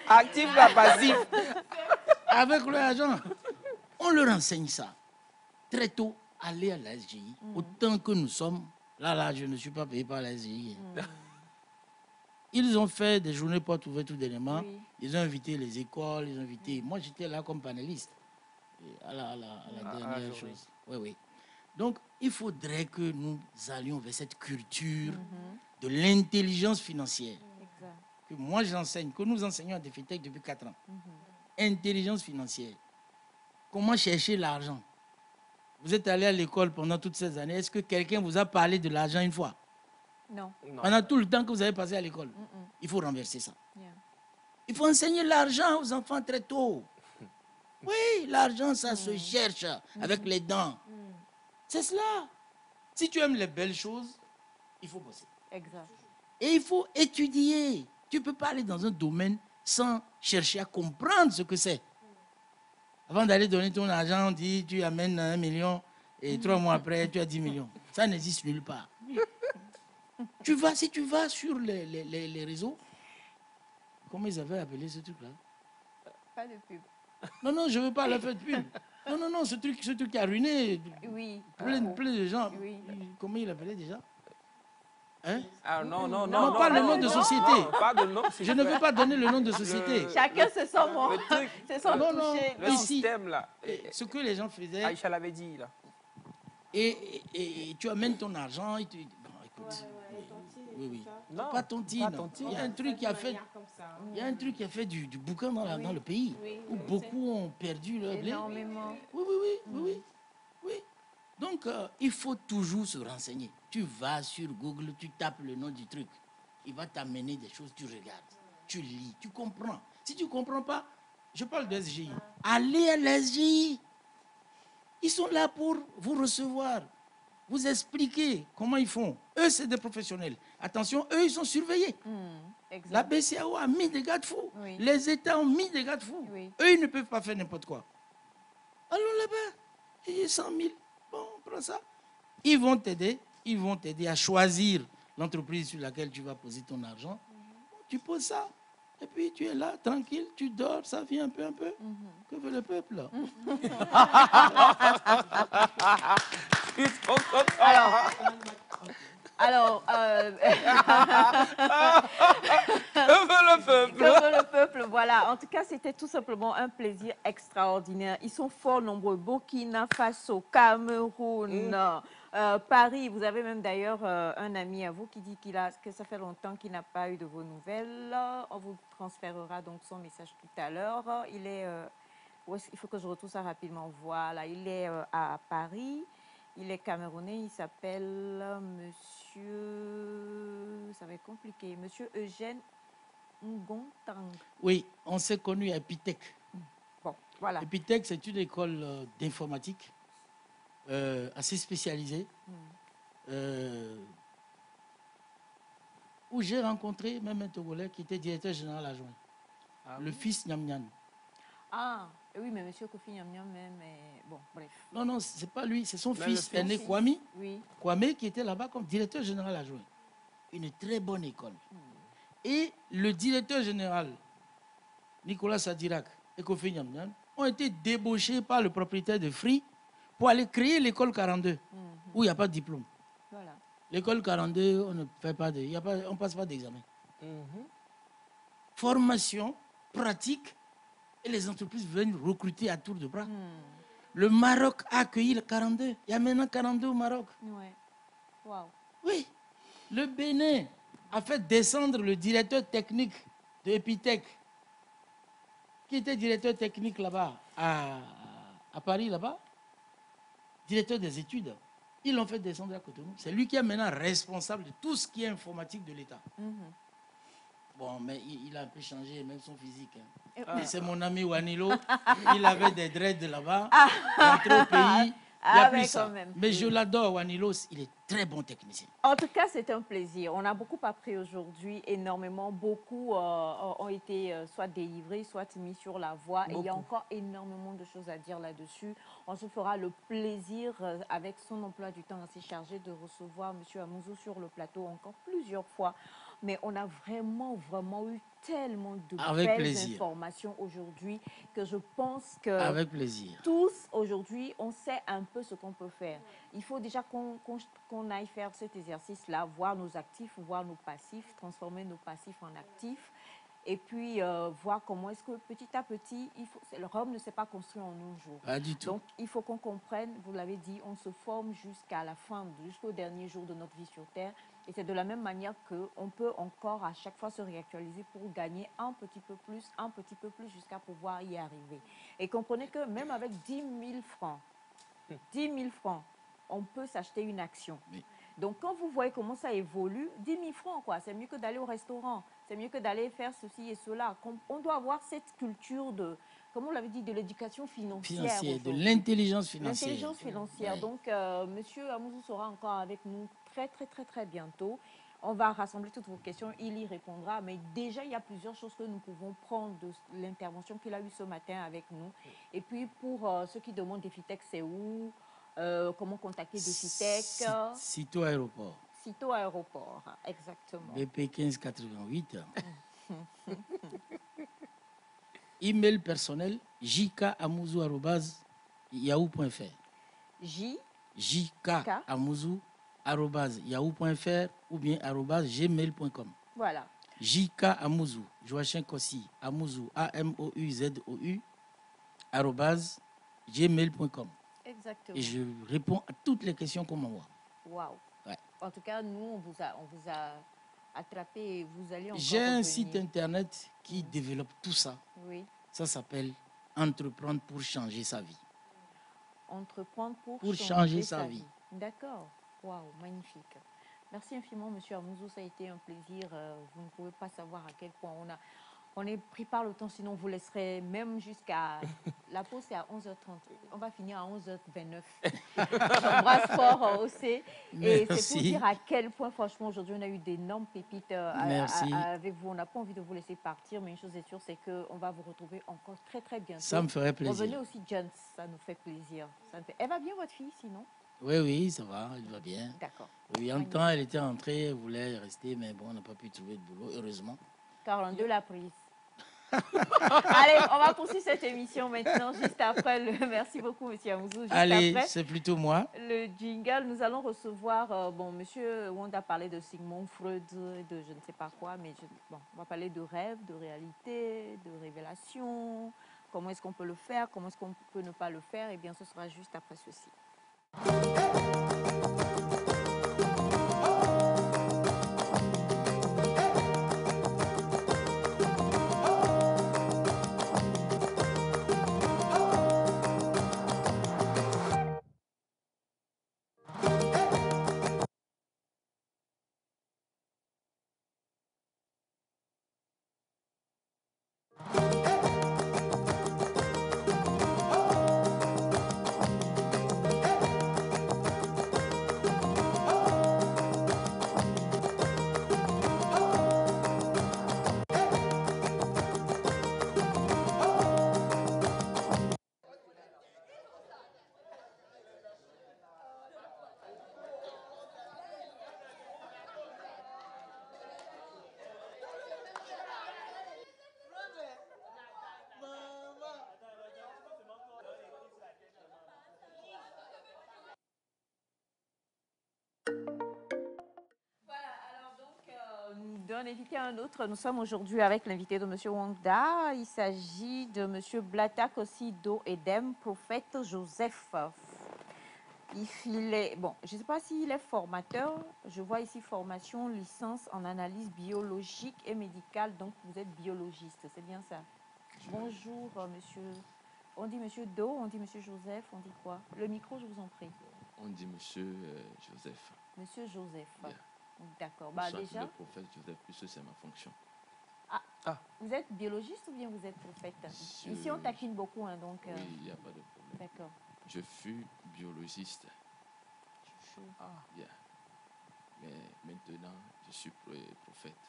Actif ou passif? Avec l'argent. On leur enseigne ça. Très tôt, aller à la SGI. Autant que nous sommes, là, je ne suis pas payé par la SGI. Ils ont fait des journées portes ouvertes tout dernièrement. Oui. Ils ont invité les écoles, ils ont invité... Moi, j'étais là comme panéliste à la dernière chose. Oui. Donc, il faudrait que nous allions vers cette culture de l'intelligence financière. Exact. Que moi, j'enseigne, que nous enseignons à Defitech depuis 4 ans. Intelligence financière. Comment chercher l'argent? Vous êtes allé à l'école pendant toutes ces années. Est-ce que quelqu'un vous a parlé de l'argent une fois? Non. Pendant tout le temps que vous avez passé à l'école. Il faut renverser ça. Il faut enseigner l'argent aux enfants très tôt. Oui, l'argent, ça se cherche avec les dents. C'est cela. Si tu aimes les belles choses, il faut bosser. Exact. Et il faut étudier. Tu ne peux pas aller dans un domaine sans chercher à comprendre ce que c'est. Avant d'aller donner ton argent, on dit tu amènes 1 million et 3 mois après, tu as 10 millions. Ça n'existe nulle part. Si tu vas sur les réseaux, comment ils avaient appelé ce truc-là? Pas de pub. Non, je ne veux pas la faire de pub. Non, ce truc qui a ruiné plein de gens. Oui. Comment il l'appelait déjà? Hein? Non, pas le nom de société. Pas de nom, je ne veux pas donner le nom de société. Chacun se sent bon. C'est son touché. Le système là. Ce que les gens faisaient. Aïcha l'avait dit là. Et tu amènes ton argent et tu... Bon, écoute. Oui. Non, pas tontine. Il y a un truc qui a fait... Il y a un truc qui a fait du boucan dans le pays. Où beaucoup ont perdu leur blé. Énormément. Oui. Donc, il faut toujours se renseigner. Tu vas sur Google, tu tapes le nom du truc. Il va t'amener des choses, tu regardes, tu lis, tu comprends. Si tu ne comprends pas, je parle de SGI. Allez à la SGI. Ils sont là pour vous recevoir, vous expliquer comment ils font. Eux, c'est des professionnels. Attention, eux, ils sont surveillés. Exact. La BCEAO a mis des garde-fous. Oui. Les États ont mis des garde-fous. Oui. Eux, ils ne peuvent pas faire n'importe quoi. Allons là-bas. Il y a 100 000. Bon, prends ça. Ils vont t'aider à choisir l'entreprise sur laquelle tu vas poser ton argent. Tu poses ça. Et puis tu es là, tranquille, tu dors, ça vient un peu. Que veut le peuple là? Alors, que veut le peuple? Que veut le peuple? Voilà. En tout cas, c'était tout simplement un plaisir extraordinaire. Ils sont fort nombreux. Burkina Faso, Cameroun, Paris. Vous avez même d'ailleurs un ami à vous qui dit que ça fait longtemps qu'il n'a pas eu de vos nouvelles. On vous transférera donc son message tout à l'heure. Il faut que je retrouve ça rapidement. Voilà, il est à Paris. Il est camerounais, il s'appelle monsieur... Ça va être compliqué. Monsieur Eugène Ngontang. Oui, on s'est connu à Epitech. Bon, voilà. Epitech, c'est une école d'informatique assez spécialisée où j'ai rencontré même un Togolais qui était directeur général adjoint. Le fils Nyam Nyan. Ah, oui, mais monsieur Kofi Nyam Nyam même, bon, bref. Non, c'est pas lui, c'est son fils aîné Kwame. Oui. Kwame qui était là-bas comme directeur général adjoint. Une très bonne école. Et le directeur général, Nicolas Sadirak et Kofi Nyam Nyam, ont été débauchés par le propriétaire de Free pour aller créer l'école 42, où il n'y a pas de diplôme. Voilà. L'école 42, on ne fait pas on passe pas d'examen. Formation, pratique, et les entreprises viennent recruter à tour de bras. Le Maroc a accueilli le 42. Il y a maintenant 42 au Maroc. Ouais. Wow. Oui. Le Bénin a fait descendre le directeur technique de Epitech, qui était directeur technique là-bas, à Paris, là-bas, directeur des études. Ils l'ont fait descendre à Cotonou. C'est lui qui est maintenant responsable de tout ce qui est informatique de l'État. Bon, mais il a un peu changé, même son physique. C'est mon ami Wanilo. Il avait des dreads là-bas. Il est entré au pays. Il n'y a plus ça. Mais je l'adore, Wanilo. Il est très bon technicien. En tout cas, c'est un plaisir. On a beaucoup appris aujourd'hui, énormément. Beaucoup ont été soit délivrés, soit mis sur la voie. Beaucoup. Et il y a encore énormément de choses à dire là-dessus. On se fera le plaisir, avec son emploi du temps assez chargé, de recevoir M. Amouzou sur le plateau encore plusieurs fois. Mais on a vraiment eu tellement de belles informations aujourd'hui que je pense que avec plaisir. Tous, aujourd'hui, on sait un peu ce qu'on peut faire. Il faut déjà qu'on aille faire cet exercice-là, voir nos actifs, voir nos passifs, transformer nos passifs en actifs. Et puis, voir comment est-ce que petit à petit, le Rome ne s'est pas construit en un jour. Pas du tout. Donc, il faut qu'on comprenne, vous l'avez dit, on se forme jusqu'à la fin, jusqu'au dernier jour de notre vie sur Terre. Et c'est de la même manière qu'on peut encore à chaque fois se réactualiser pour gagner un petit peu plus, jusqu'à pouvoir y arriver. Et comprenez que même avec 10 000 francs, on peut s'acheter une action. Oui. Donc, quand vous voyez comment ça évolue, 10 000 francs, quoi, c'est mieux que d'aller au restaurant, c'est mieux que d'aller faire ceci et cela. On doit avoir cette culture de, comme on l'avait dit, de l'éducation financière. De l'intelligence financière. L'intelligence financière. Oui. Donc, Monsieur Amouzou sera encore avec nous très bientôt. On va rassembler toutes vos questions, il y répondra. Mais déjà, il y a plusieurs choses que nous pouvons prendre de l'intervention qu'il a eue ce matin avec nous. Et puis, pour ceux qui demandent Defitech, c'est où? Comment contacter Defitech? Cito Aéroport. Cito Aéroport, exactement. BP 1588. Email personnel jkamouzou@yahoo.fr. jkamouzou@yahoo.fr ou bien @gmail.com. Voilà. jkamouzou, Joachim Kossi, Amouzou, AMOUZOU, @gmail.com. Exactement. Et je réponds à toutes les questions qu'on m'envoie. Waouh. Ouais. En tout cas, nous, on vous a attrapé et vous allez encore J'ai un site internet qui développe tout ça. Oui. Ça s'appelle Entreprendre pour changer sa vie. Entreprendre pour changer sa vie. D'accord. Waouh, magnifique. Merci infiniment, Monsieur Amouzou. Ça a été un plaisir. Vous ne pouvez pas savoir à quel point On est pris par le temps, sinon on vous laisserait même jusqu'à... La pause, c'est à 11h30. On va finir à 11h29. J'embrasse fort aussi. Et c'est pour dire à quel point, franchement, aujourd'hui, on a eu d'énormes pépites avec vous. On n'a pas envie de vous laisser partir, mais une chose est sûre, c'est qu'on va vous retrouver encore très, très bientôt. Ça me ferait plaisir. Revenez aussi, Jones, ça nous fait plaisir. Elle va bien, votre fille, sinon? Oui, ça va, elle va bien. D'accord. Oui, en temps, elle était rentrée, elle voulait rester, mais bon, on n'a pas pu trouver de boulot, heureusement. 42 l'a prise. Allez, on va poursuivre cette émission maintenant, juste après le... Merci beaucoup, monsieur Amouzou. Allez, c'est plutôt moi. Le jingle, nous allons recevoir... monsieur Wanda parlait de Sigmund Freud, de je ne sais pas quoi, mais on va parler de rêve, de réalité, de révélation. Comment est-ce qu'on peut le faire? Comment est-ce qu'on peut ne pas le faire? Eh bien, ce sera juste après ceci. D'un invité à un autre, nous sommes aujourd'hui avec l'invité de M. Wanda. Il s'agit de M. Blatak aussi Do Edem, prophète Joseph. Il est, bon, je ne sais pas s'il est formateur. Je vois ici formation, licence en analyse biologique et médicale. Donc, vous êtes biologiste, c'est bien ça? Bonjour, monsieur. On dit monsieur Do, on dit monsieur Joseph, on dit quoi? Le micro, je vous en prie. On dit monsieur Joseph. Monsieur Joseph. Yeah. D'accord. Déjà. Le prophète Joseph, puisque c'est ma fonction. Vous êtes biologiste ou bien vous êtes prophète? Ici, on taquine beaucoup, hein, donc... Oui, il n'y a pas de problème. D'accord. Je fus biologiste. Yeah. Mais maintenant, je suis prophète.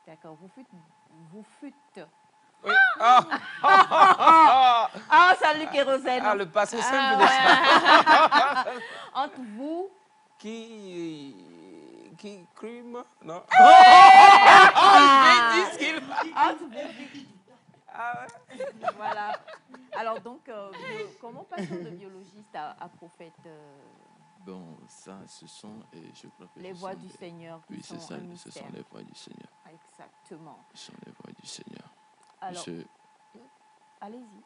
D'accord. Vous fûtes... Oui. Salut Kérosène. Le passé simple de ça. Entre vous... Qui crime? Non. Voilà. Alors donc, comment passons de biologiste à prophète? Bon, ça, ce sont, je crois que les voix du Seigneur. Oui, c'est ça, ce sont les voix du Seigneur. Exactement. Ce sont les voix du Seigneur. Alors, allez-y.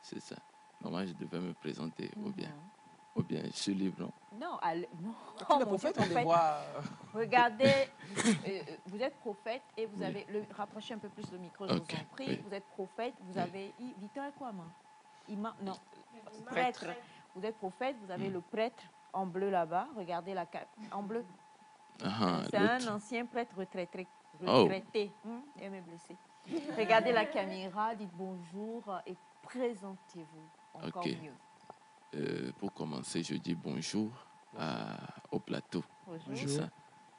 C'est ça. Normalement, je devais me présenter ou bien je suis libre, non? Non, non. Le prophète, on les voit. Regardez, vous êtes prophète et vous avez... rapprochez un peu plus le micro, je vous en prie. Oui. Vous êtes prophète, vous avez... Victor est quoi, non, prêtre. Vous êtes prophète, vous avez le prêtre en bleu là-bas. Regardez en bleu. C'est un ancien prêtre retraité. Et me blessé. Regardez la caméra, dites bonjour et présentez-vous encore mieux. Pour commencer, je dis bonjour au plateau. Bonjour.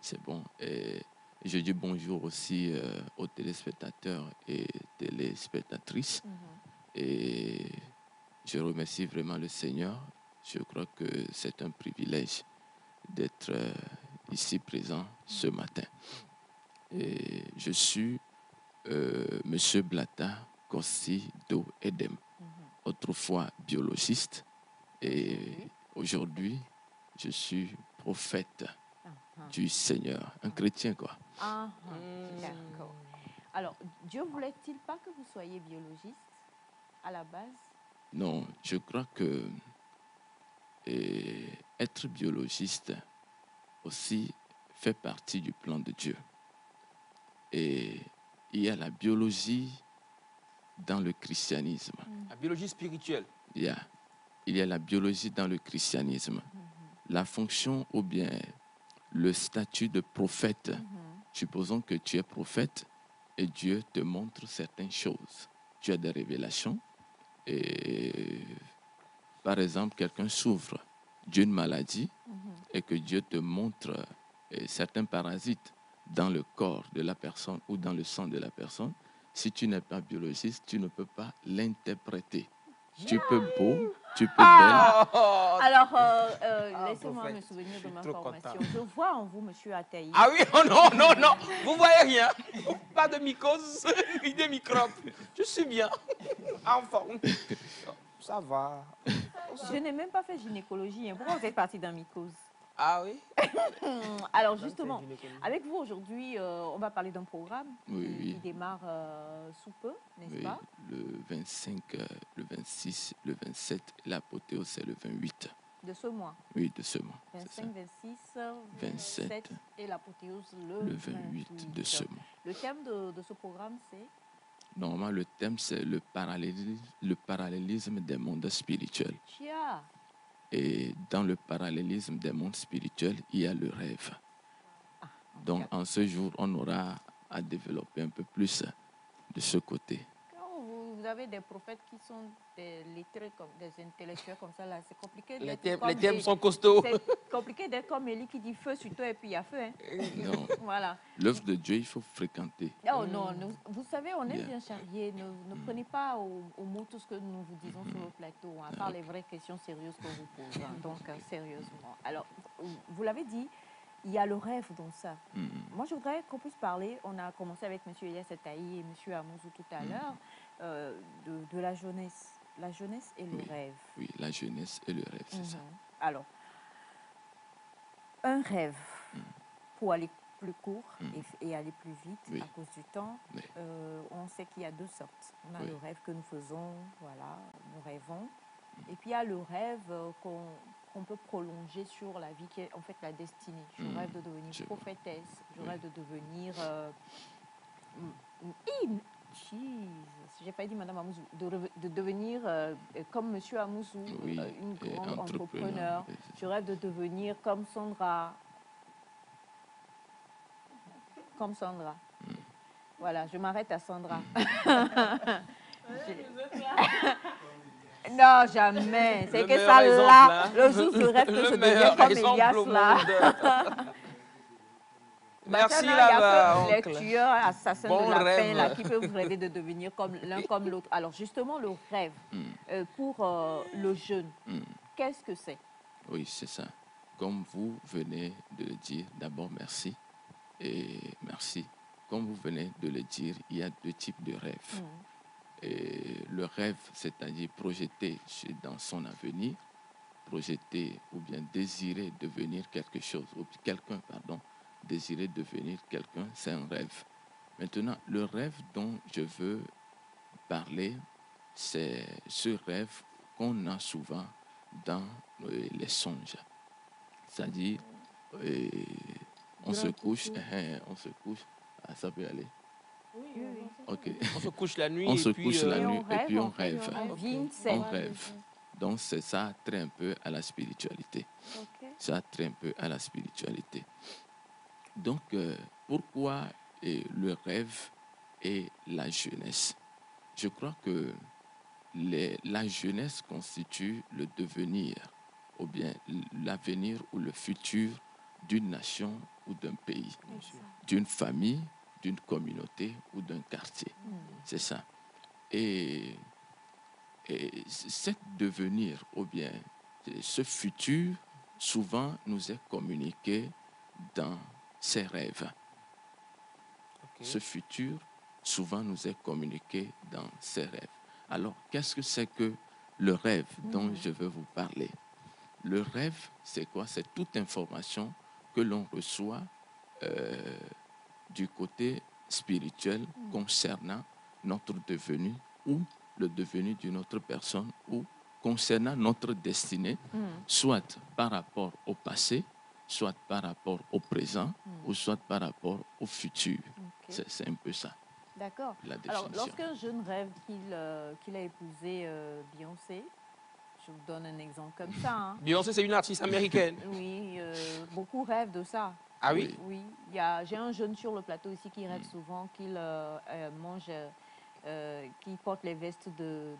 C'est bon. Et je dis bonjour aussi aux téléspectateurs et téléspectatrices. Et je remercie vraiment le Seigneur. Je crois que c'est un privilège d'être ici présent ce matin. Et je suis Monsieur Blata Kossi Do Edem, autrefois biologiste. Et aujourd'hui, je suis prophète du Seigneur, un chrétien, quoi. D'accord. Alors, Dieu voulait-il pas que vous soyez biologiste à la base? Non, je crois que être biologiste aussi fait partie du plan de Dieu. Et il y a la biologie dans le christianisme. La biologie spirituelle. Il y a la biologie dans le christianisme. La fonction ou bien le statut de prophète, supposons que tu es prophète, et Dieu te montre certaines choses. Tu as des révélations et, par exemple, quelqu'un souffre d'une maladie et que Dieu te montre certains parasites dans le corps de la personne ou dans le sang de la personne. Si tu n'es pas biologiste, tu ne peux pas l'interpréter. Tu peux beau, tu peux belle. Alors, laissez-moi me souvenir de ma formation. Je vois en vous, monsieur Ataï. Ah oui, oh non, non, non, vous voyez rien. Pas de mycose, ni de microbes. Je suis bien, en forme. Ça va. Je n'ai même pas fait gynécologie. Hein. Pourquoi vous êtes parti dans mycose? Ah oui. Alors justement, avec vous aujourd'hui, on va parler d'un programme qui démarre sous peu, n'est-ce pas? Le 25, le 26, le 27, l'apothéose c'est le 28. De ce mois? Oui, de ce mois. 25, 26, 27 et l'apothéose le 28 de ce mois. Le thème de ce programme c'est? Normalement, le thème c'est le parallélisme des mondes spirituels. Chia. Et dans le parallélisme des mondes spirituels, il y a le rêve. Donc, en ce jour, on aura à développer un peu plus de ce côté. Quand vous avez des prophètes qui sont des lettrés, comme des intellectuels comme ça, là, c'est compliqué. Les thèmes sont costauds. C'est compliqué d'être comme Élie qui dit feu sur toi et puis il y a feu. Hein. Non. Voilà. L'œuvre de Dieu, il faut fréquenter. Oh non, vous savez, on aime bien charrier. Ne prenez pas au mot tout ce que nous vous disons sur le plateau, à part les vraies questions sérieuses qu'on vous pose. Hein. Donc, sérieusement. Alors, vous l'avez dit, il y a le rêve dans ça. Moi, je voudrais qu'on puisse parler, on a commencé avec M. Elias Ataï et M. Amouzou tout à l'heure, de la jeunesse. La jeunesse et le rêve. Oui, la jeunesse et le rêve, c'est ça. Alors, un rêve, pour aller plus court et aller plus vite à cause du temps, on sait qu'il y a deux sortes. On a le rêve que nous faisons, voilà, nous rêvons. Et puis il y a le rêve qu'on peut prolonger sur la vie, qui est en fait la destinée. Je rêve de devenir prophétesse, je rêve de devenir... j'ai pas dit Madame Amouzou, de devenir comme Monsieur Amouzou, une grande entrepreneur. Je rêve de devenir comme Sandra. Comme Sandra. Voilà, je m'arrête à Sandra. Non, jamais. C'est que ça là, le jour je rêve que je deviens comme Elias là. Merci là-bas, les tueurs, assassins de la paix là, qui peuvent rêver de devenir comme l'un comme l'autre. Alors justement, le rêve, pour le jeune, qu'est-ce que c'est? Oui, c'est ça. Comme vous venez de le dire, d'abord merci. Et merci. Comme vous venez de le dire, il y a deux types de rêves. Et le rêve, c'est-à-dire projeter dans son avenir, projeter ou bien désirer devenir quelque chose, ou quelqu'un, pardon, désirer devenir quelqu'un, c'est un rêve. Maintenant, le rêve dont je veux parler, c'est ce rêve qu'on a souvent dans les songes. C'est-à-dire, on se couche, ça peut aller. Oui. Okay. On se couche la nuit, on se couche la nuit et puis on rêve. On rêve. Donc c'est ça trait un peu à la spiritualité. Ça trait un peu à la spiritualité. Donc pourquoi le rêve et la jeunesse? Je crois que la jeunesse constitue le devenir ou bien l'avenir ou le futur d'une nation ou d'un pays, d'une famille, d'une communauté ou d'un quartier. C'est ça. Et ce devenir ou bien ce futur, souvent nous est communiqué dans ces rêves. Ce futur, souvent nous est communiqué dans ces rêves. Alors, qu'est-ce que c'est que le rêve dont je veux vous parler? Le rêve, c'est quoi? C'est toute information que l'on reçoit du côté spirituel concernant notre devenu ou le devenu d'une autre personne ou concernant notre destinée, soit par rapport au passé, soit par rapport au présent ou soit par rapport au futur. C'est un peu ça. D'accord. Alors, lorsqu'un jeune rêve qu'il a épousé Beyoncé, je vous donne un exemple comme ça. Hein. Beyoncé, c'est une artiste américaine. Oui, beaucoup rêvent de ça. Ah oui? Oui, j'ai un jeune sur le plateau ici qui rêve souvent qu'il mange, qui porte les vestes de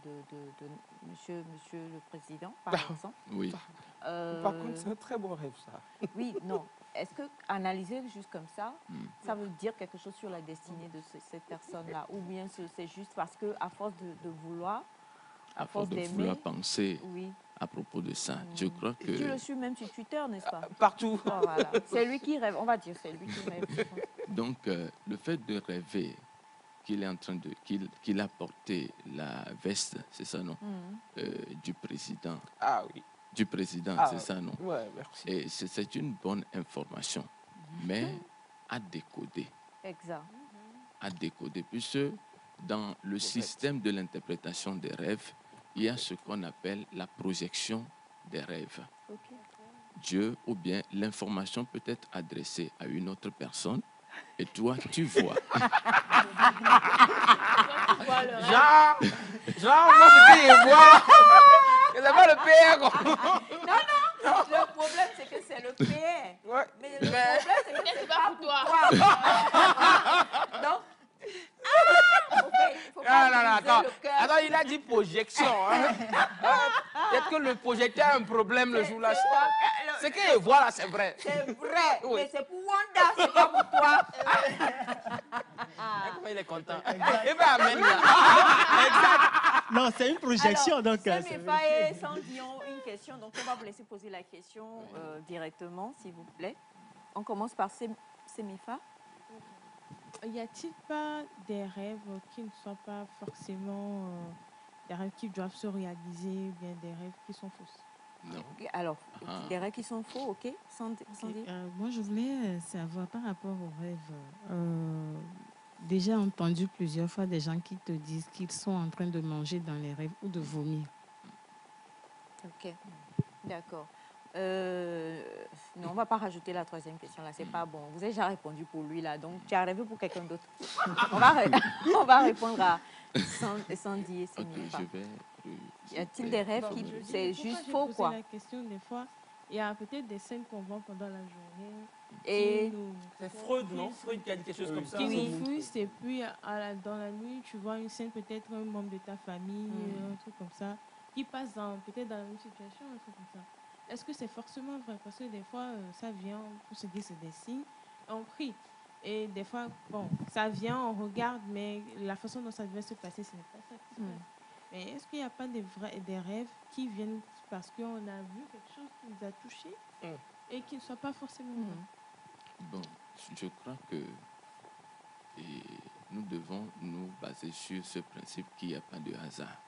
monsieur le Président, par exemple. Oui. Par contre, c'est un très bon rêve, ça. Oui, non. Est-ce que analyser juste comme ça, ça veut dire quelque chose sur la destinée de cette personne-là? Ou bien c'est juste parce qu'à force de vouloir, à force de vouloir penser à propos de ça, je crois que... Tu le suis même sur Twitter, n'est-ce pas? Partout. Oh, voilà. C'est lui qui rêve, on va dire, c'est lui qui rêve. Donc, le fait de rêver qu'il est en train de... qu'il a porté la veste, c'est ça, non? Du président. Ah oui. Du président, c'est ça, non? Oui, merci. Et c'est une bonne information, mais à décoder. Exact. À décoder, puisque dans le système de l'interprétation des rêves, il y a ce qu'on appelle la projection des rêves. Okay. Dieu, ou bien l'information peut être adressée à une autre personne, et toi, tu vois. Genre, moi, ce qu'il voit, c'est pas le PR. Non, le problème, c'est que c'est le PR. Ouais. Mais le problème, c'est que c'est pas pour toi. Donc, faut pas attends, il a dit projection. Hein. Peut-être que le projecteur a un problème le jour-là. C'est qu'il voit là, c'est vrai. C'est vrai, mais c'est pour Wanda, c'est pas pour toi. Comment il est content. Il va amener là. Exact. Non, c'est une projection. Alors, donc. Semifa et Sandy ont une question, donc on va vous laisser poser la question directement, s'il vous plaît. On commence par Semifa. Y a-t-il pas des rêves qui ne sont pas forcément des rêves qui doivent se réaliser, ou bien des rêves qui sont fausses? Non. Alors, des rêves qui sont faux, ok? Sandy. Moi, je voulais savoir par rapport aux rêves. Déjà entendu plusieurs fois des gens qui te disent qu'ils sont en train de manger dans les rêves ou de vomir. Ok, d'accord. Non, on ne va pas rajouter la troisième question là, c'est pas bon. Vous avez déjà répondu pour lui là, donc tu as rêvé pour quelqu'un d'autre. on va répondre à Sandy et Semifa. Y a-t-il des rêves qui c'est juste faux quoi? La question des fois, il y a peut-être des scènes qu'on voit pendant la journée. Et c'est Freud, non? Freud qui a dit quelque chose comme ça. Oui, et puis dans la nuit, tu vois une scène, peut-être un membre de ta famille, un truc comme ça, qui passe peut-être dans la même situation, un truc comme ça. Est-ce que c'est forcément vrai? Parce que des fois, ça vient, on se dit c'est des signes, on prie. Et des fois, bon, ça vient, on regarde, mais la façon dont ça devait se passer, ce n'est pas ça qui se passe. Mais est-ce qu'il n'y a pas des rêves qui viennent parce qu'on a vu quelque chose qui nous a touchés et qui ne soit pas forcément vrai? Bon, je crois que nous devons nous baser sur ce principe qu'il n'y a pas de hasard.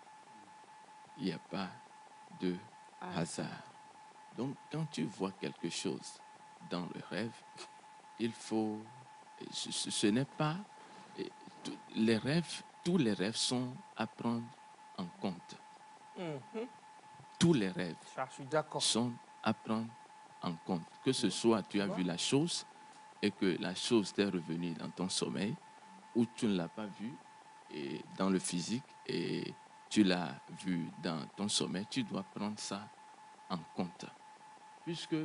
Il n'y a pas de hasard. Donc, quand tu vois quelque chose dans le rêve, il faut... Ce n'est pas... tous les rêves sont à prendre en compte. Tous les rêves sont à prendre en compte. Que ce soit, tu as vu la chose et que la chose t'est revenue dans ton sommeil, ou tu ne l'as pas vue et dans le physique et tu l'as vu dans ton sommeil, tu dois prendre ça en compte. Puisque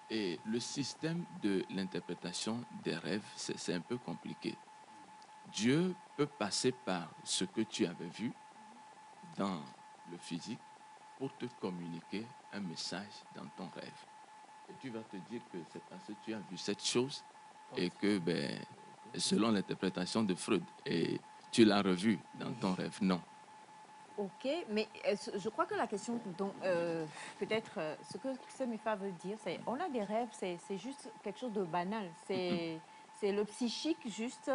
le système de l'interprétation des rêves, c'est un peu compliqué. Dieu peut passer par ce que tu avais vu dans le physique pour te communiquer un message dans ton rêve. Et tu vas te dire que c'est parce que tu as vu cette chose et que, selon l'interprétation de Freud, et tu l'as revu dans ton rêve. Non. Ok, mais je crois que la question, peut-être ce que Semifa veut dire, c'est on a des rêves, c'est juste quelque chose de banal. C'est le psychique juste.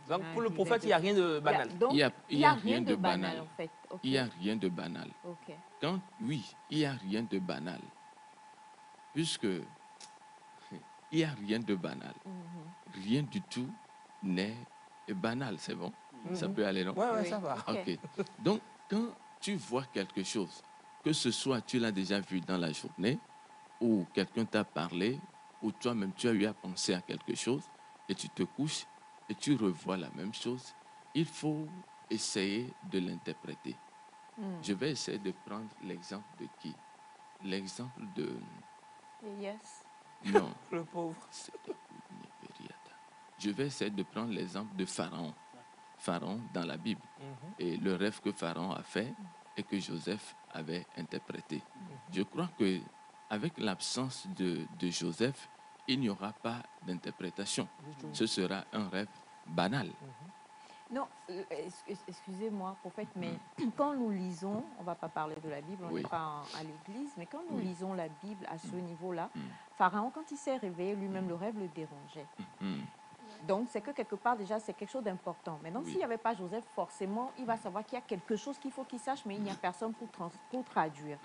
Donc pour le prophète, il n'y a rien de banal. Il n'y a rien de banal en fait. Okay. Il n'y a rien de banal. Okay. Oui, il n'y a rien de banal. Puisque il n'y a rien de banal. Rien du tout n'est banal, c'est bon? Ça peut aller, non? Oui, ça va. Ok. Donc, quand tu vois quelque chose, que ce soit tu l'as déjà vu dans la journée, ou quelqu'un t'a parlé, ou toi-même tu as eu à penser à quelque chose, et tu te couches, et tu revois la même chose, il faut essayer de l'interpréter. Je vais essayer de prendre l'exemple de qui? L'exemple de... Yes. Non. Le pauvre. Je vais essayer de prendre l'exemple de Pharaon. Pharaon dans la Bible. Et le rêve que Pharaon a fait et que Joseph avait interprété. Je crois qu'avec l'absence de Joseph, il n'y aura pas d'interprétation. Ce sera un rêve banal. Non, excusez-moi, prophète, mais quand nous lisons, on ne va pas parler de la Bible, on n'est pas à l'église, mais quand nous lisons la Bible à ce niveau-là, Pharaon, quand il s'est réveillé, lui-même, le rêve le dérangeait. Donc, c'est que quelque part, déjà, c'est quelque chose d'important. Maintenant, s'il n'y avait pas Joseph, forcément, il va savoir qu'il y a quelque chose qu'il faut qu'il sache, mais il n'y a personne pour traduire.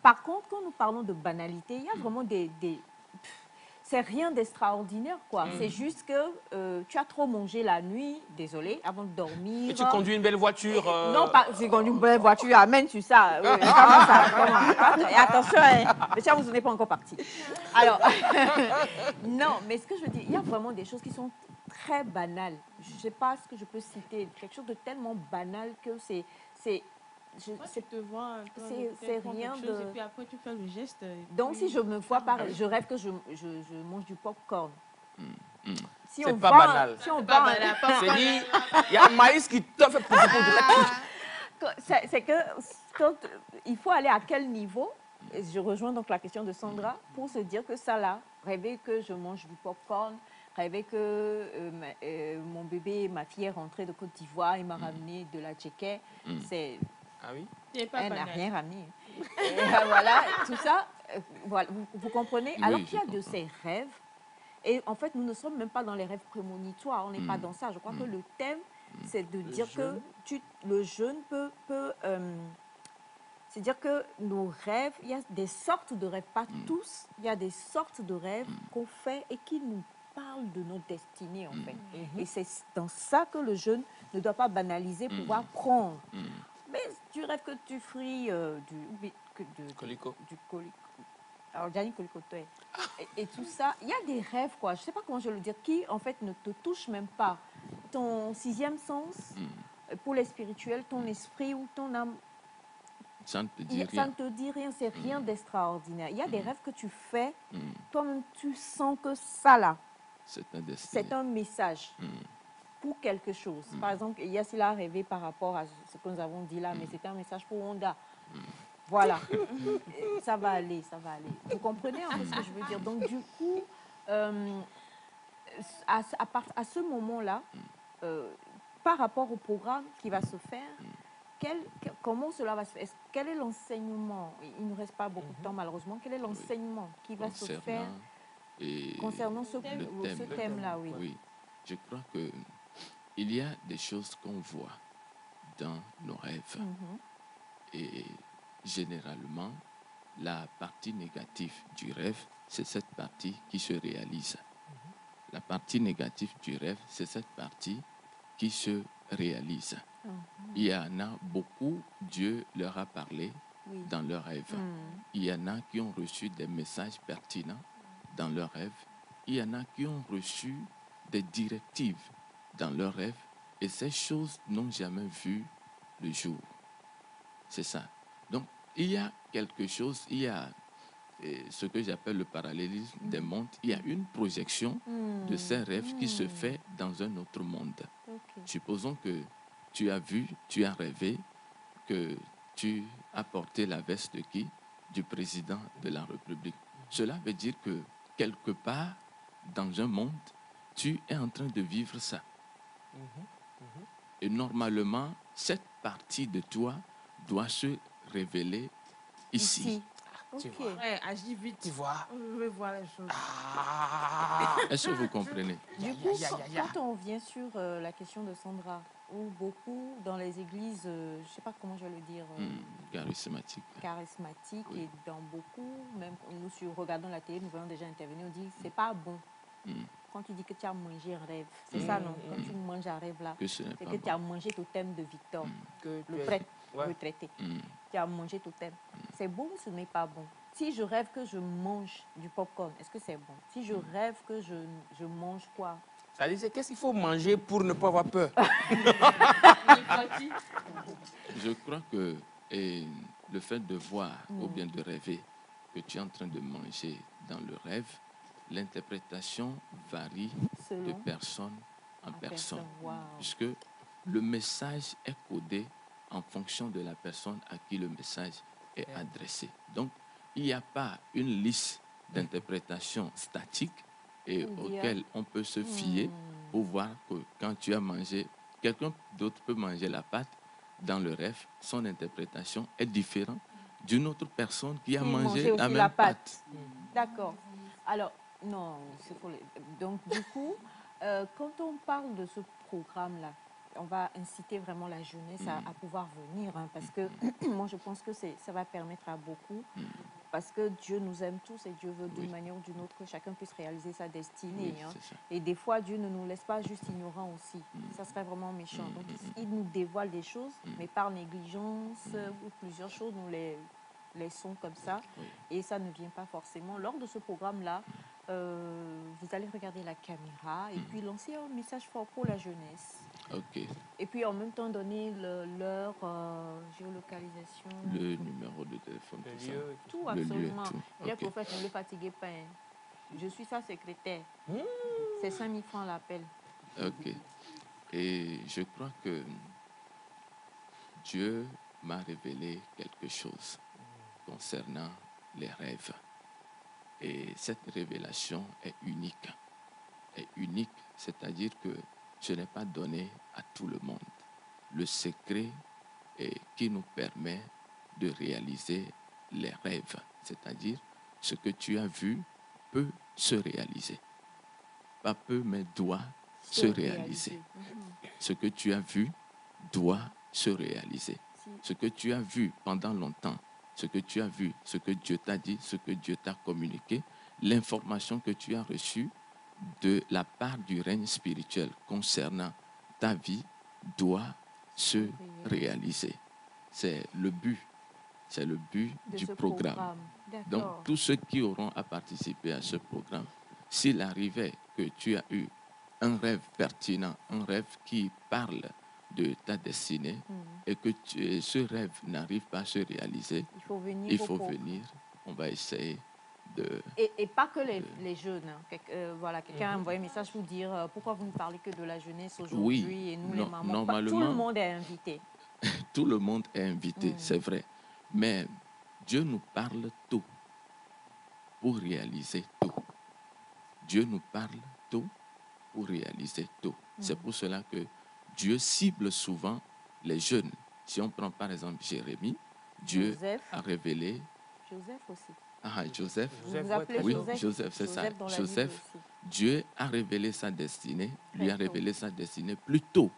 Par contre, quand nous parlons de banalité, il y a vraiment c'est rien d'extraordinaire, quoi. C'est juste que tu as trop mangé la nuit, désolé, avant de dormir. Et tu conduis une belle voiture. Non, pas, j'ai conduit une belle voiture, amène sur ça. Comment ça? Et attention, le chat, vous n'êtes pas encore parti. Alors, non, mais ce que je veux dire, il y a vraiment des choses qui sont très banales. Je ne sais pas ce que je peux citer, quelque chose de tellement banal que c'est je te vois, c'est rien de... Et puis après, tu fais le geste. Donc, si je me vois, je rêve que je mange du popcorn. Si c'est pas banal. Si on c'est dit, il y a un maïs qui te fait pour c'est que il faut aller à quel niveau, et je rejoins donc la question de Sandra, pour se dire que ça là, rêver que je mange du popcorn, rêver que mon bébé, ma fille est rentrée de Côte d'Ivoire, il m'a ramené de la Tchéquée, c'est... Ah oui? Elle n'a rien ramené. Et voilà, tout ça, voilà, vous comprenez? Oui, alors qu'il y a de ces rêves, et en fait, nous ne sommes même pas dans les rêves prémonitoires, on n'est pas dans ça. Je crois que le thème, c'est de dire que le jeûne peut c'est-à-dire que nos rêves, il y a des sortes de rêves, pas tous, il y a des sortes de rêves qu'on fait et qui nous parlent de nos destinées, en fait. Et c'est dans ça que le jeûne ne doit pas banaliser, pouvoir prendre. Mais tu rêves que tu fris du colico. Alors, Gianni Colico, et tout ça, il y a des rêves, quoi. Je ne sais pas comment je veux le dire, qui, en fait, ne te touchent même pas. Ton sixième sens, pour les spirituels, ton esprit ou ton âme, ça ne te dit rien. Ça ne te dit rien, c'est rien d'extraordinaire. Il y a des rêves que tu fais, toi-même, tu sens que ça, là, c'est un message. Pour quelque chose. Par exemple, Yassila a rêvé par rapport à ce que nous avons dit là, mais c'était un message pour Honda. Voilà. Ça va aller, ça va aller. Vous comprenez un peu ce que je veux dire? Donc, du coup, à ce moment-là, par rapport au programme qui va se faire, comment cela va se faire? Quel est l'enseignement? Il ne nous reste pas beaucoup de temps, malheureusement. Quel est l'enseignement qui va se faire concernant ce thème-là? Oui, je crois que il y a des choses qu'on voit dans nos rêves. Et généralement, la partie négative du rêve, c'est cette partie qui se réalise. La partie négative du rêve, c'est cette partie qui se réalise. Il y en a beaucoup, Dieu leur a parlé dans leurs rêves. Il y en a qui ont reçu des messages pertinents dans leurs rêves. Il y en a qui ont reçu des directives dans leurs rêves, et ces choses n'ont jamais vu le jour. C'est ça. Donc, il y a quelque chose, il y a ce que j'appelle le parallélisme des mondes. Il y a une projection de ces rêves qui se fait dans un autre monde. Supposons que tu as vu, tu as rêvé que tu as porté la veste de qui? Du président de la République. Cela veut dire que quelque part dans un monde, tu es en train de vivre ça. Et normalement, cette partie de toi doit se révéler ici. Tu vois. Ouais, agis vite. Tu vois. Je veux voir les choses. Est-ce que vous comprenez? Du coup, quand on vient sur la question de Sandra, où beaucoup dans les églises, je ne sais pas comment je vais le dire, charismatiques, et dans beaucoup, même nous regardons la télé, nous voyons déjà intervenir, on dit c'est pas bon. Quand tu dis que tu as mangé un rêve, c'est ça, non? Quand tu manges un rêve là, c'est que tu as mangé totem de Victor, le prêtre retraité. Tu as mangé totem. C'est bon ou ce n'est pas bon? Si je rêve que je mange du popcorn, est-ce que c'est bon? Si je rêve que je mange quoi? Ça dit, qu'est-ce qu'il faut manger pour ne pas avoir peur? Je crois que le fait de voir ou bien de rêver que tu es en train de manger dans le rêve l'interprétation varie de personne en personne. Wow. Puisque le message est codé en fonction de la personne à qui le message est adressé. Donc, il n'y a pas une liste d'interprétation statique et auquel on peut se fier pour voir que quand tu as mangé, quelqu'un d'autre peut manger la pâte. Dans le rêve, son interprétation est différente d'une autre personne qui a mangé la même pâte. D'accord. Alors, non, c'est pour les... Donc, du coup, quand on parle de ce programme-là, on va inciter vraiment la jeunesse à pouvoir venir, hein, parce que moi, je pense que ça va permettre à beaucoup, parce que Dieu nous aime tous et Dieu veut d'une manière ou d'une autre que chacun puisse réaliser sa destinée. Oui, hein. Et des fois, Dieu ne nous laisse pas juste ignorants aussi. Ça serait vraiment méchant. Donc, il nous dévoile des choses, mais par négligence ou plusieurs choses, nous les laissons comme ça. Et ça ne vient pas forcément. Lors de ce programme-là, vous allez regarder la caméra et puis lancer un message fort pour la jeunesse. Okay. Et puis en même temps donner leur géolocalisation. Le numéro de téléphone, tout absolument. Les prophètes, ne le fatiguez pas. Hein. Je suis sa secrétaire. C'est 5 000 francs l'appel. Ok. Et je crois que Dieu m'a révélé quelque chose concernant les rêves. Et cette révélation est unique. Est unique, c'est-à-dire que je n'ai pas donné à tout le monde le secret qui nous permet de réaliser les rêves. C'est-à-dire, ce que tu as vu peut se réaliser. Pas peut, mais doit se réaliser. Ce que tu as vu doit se réaliser. Ce que tu as vu pendant longtemps, ce que tu as vu, ce que Dieu t'a dit, ce que Dieu t'a communiqué, l'information que tu as reçue de la part du règne spirituel concernant ta vie doit se réaliser. C'est le but du programme. Donc, tous ceux qui auront à participer à ce programme, s'il arrivait que tu as eu un rêve pertinent, un rêve qui parle de ta destinée et que ce rêve n'arrive pas à se réaliser, il faut venir. On va essayer de... Et pas que les jeunes. Voilà, quelqu'un a envoyé un message pour dire pourquoi vous ne parlez que de la jeunesse aujourd'hui et nous les mamans. Normalement, tout le monde est invité. Tout le monde est invité, c'est vrai. Mais Dieu nous parle tôt pour réaliser tôt. Dieu nous parle tôt pour réaliser tôt. C'est pour cela que Dieu cible souvent les jeunes. Si on prend par exemple Jérémie, Dieu a révélé... Joseph aussi. Ah, Joseph. Vous appelez oui, Joseph, c'est ça. Joseph, Dieu a révélé sa destinée, lui a révélé sa destinée plus tôt,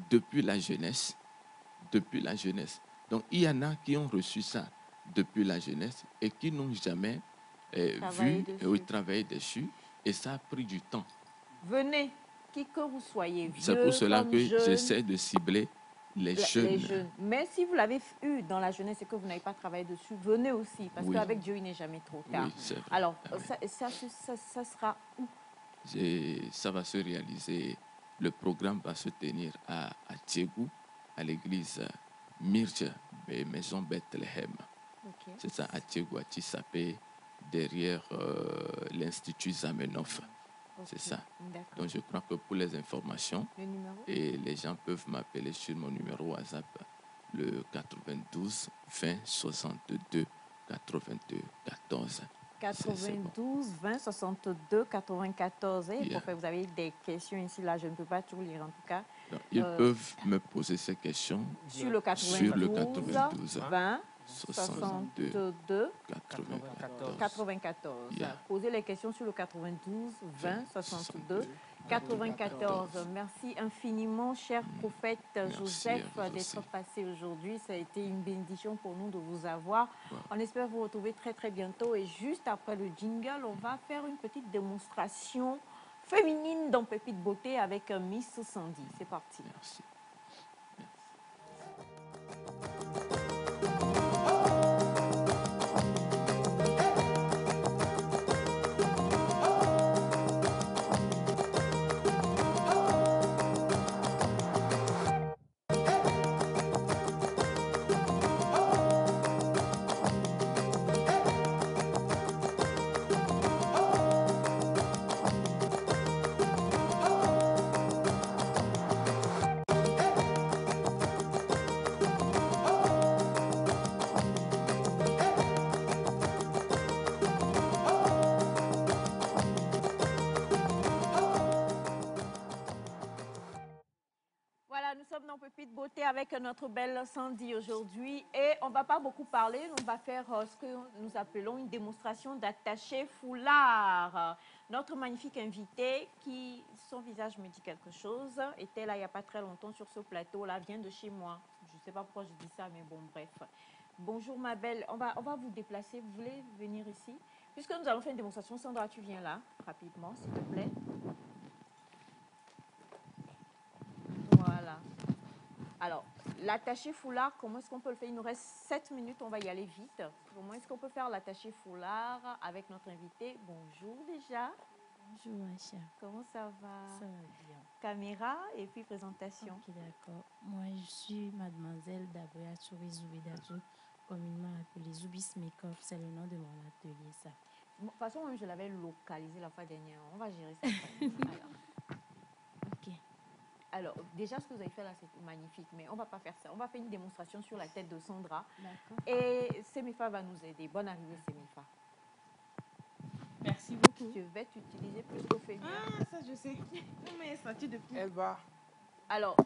depuis la jeunesse. Depuis la jeunesse. Donc, il y en a qui ont reçu ça depuis la jeunesse et qui n'ont jamais travaillé dessus. Et ça a pris du temps. Venez, qui que vous soyez, vieux, c'est pour cela que jeune, j'essaie de cibler les jeunes. Mais si vous l'avez eu dans la jeunesse et que vous n'avez pas travaillé dessus, venez aussi, parce qu'avec Dieu, il n'est jamais trop tard. Oui, alors, ça sera où? Ça va se réaliser. Le programme va se tenir à Tiégou, à l'église Mirja, Maison Bethléem. C'est ça, à Tiégou, à Tissapé, derrière l'Institut Zamenhof. C'est ça. Donc je crois que pour les informations, et les gens peuvent m'appeler sur mon numéro WhatsApp, le 92 20 62 82 14. 92 20 62 94. Et vous avez des questions ici, là, je ne peux pas tout lire en tout cas. Donc, ils peuvent me poser ces questions sur le 92 20 62 94. Posez les questions sur le 92 20 62 94. Merci infiniment, cher prophète Joseph, d'être passé aujourd'hui. Ça a été une bénédiction pour nous de vous avoir. On espère vous retrouver très très bientôt. Et juste après le jingle, on va faire une petite démonstration féminine dans Pépite Beauté avec Miss Sandy. C'est parti. Merci. sommes dans Pépite Beauté avec notre belle Sandy aujourd'hui et on ne va pas beaucoup parler, on va faire ce que nous appelons une démonstration d'attaché foulard. Notre magnifique invitée, qui son visage me dit quelque chose, était là il n'y a pas très longtemps sur ce plateau-là, vient de chez moi. Je ne sais pas pourquoi je dis ça, mais bon, bref. Bonjour ma belle, on va vous déplacer, vous voulez venir ici? Puisque nous allons faire une démonstration, Sandra, tu viens là, rapidement, s'il te plaît. Voilà. Alors, l'attaché foulard, comment est-ce qu'on peut le faire? Il nous reste 7 minutes, on va y aller vite. Comment est-ce qu'on peut faire l'attaché foulard avec notre invité? Bonjour déjà. Bonjour Acha. Comment ça va? Ça va bien. Caméra et puis présentation. Ok, d'accord. Moi, je suis mademoiselle Dabria Tsuri-Zoubidatou, communément appelée Zoubis Makeup. C'est le nom de mon atelier, ça. De toute façon, je l'avais localisé la fois dernière. On va gérer ça après. Ok. Alors, déjà, ce que vous avez fait là, c'est magnifique, mais on ne va pas faire ça. On va faire une démonstration sur la tête de Sandra. D'accord. Et Semifa va nous aider. Bonne arrivée, Semifa. Merci beaucoup. Je vais t'utiliser plus qu'au féminin. Ah, ça, je sais. Non, mais ça tue depuis. Elle va. Alors.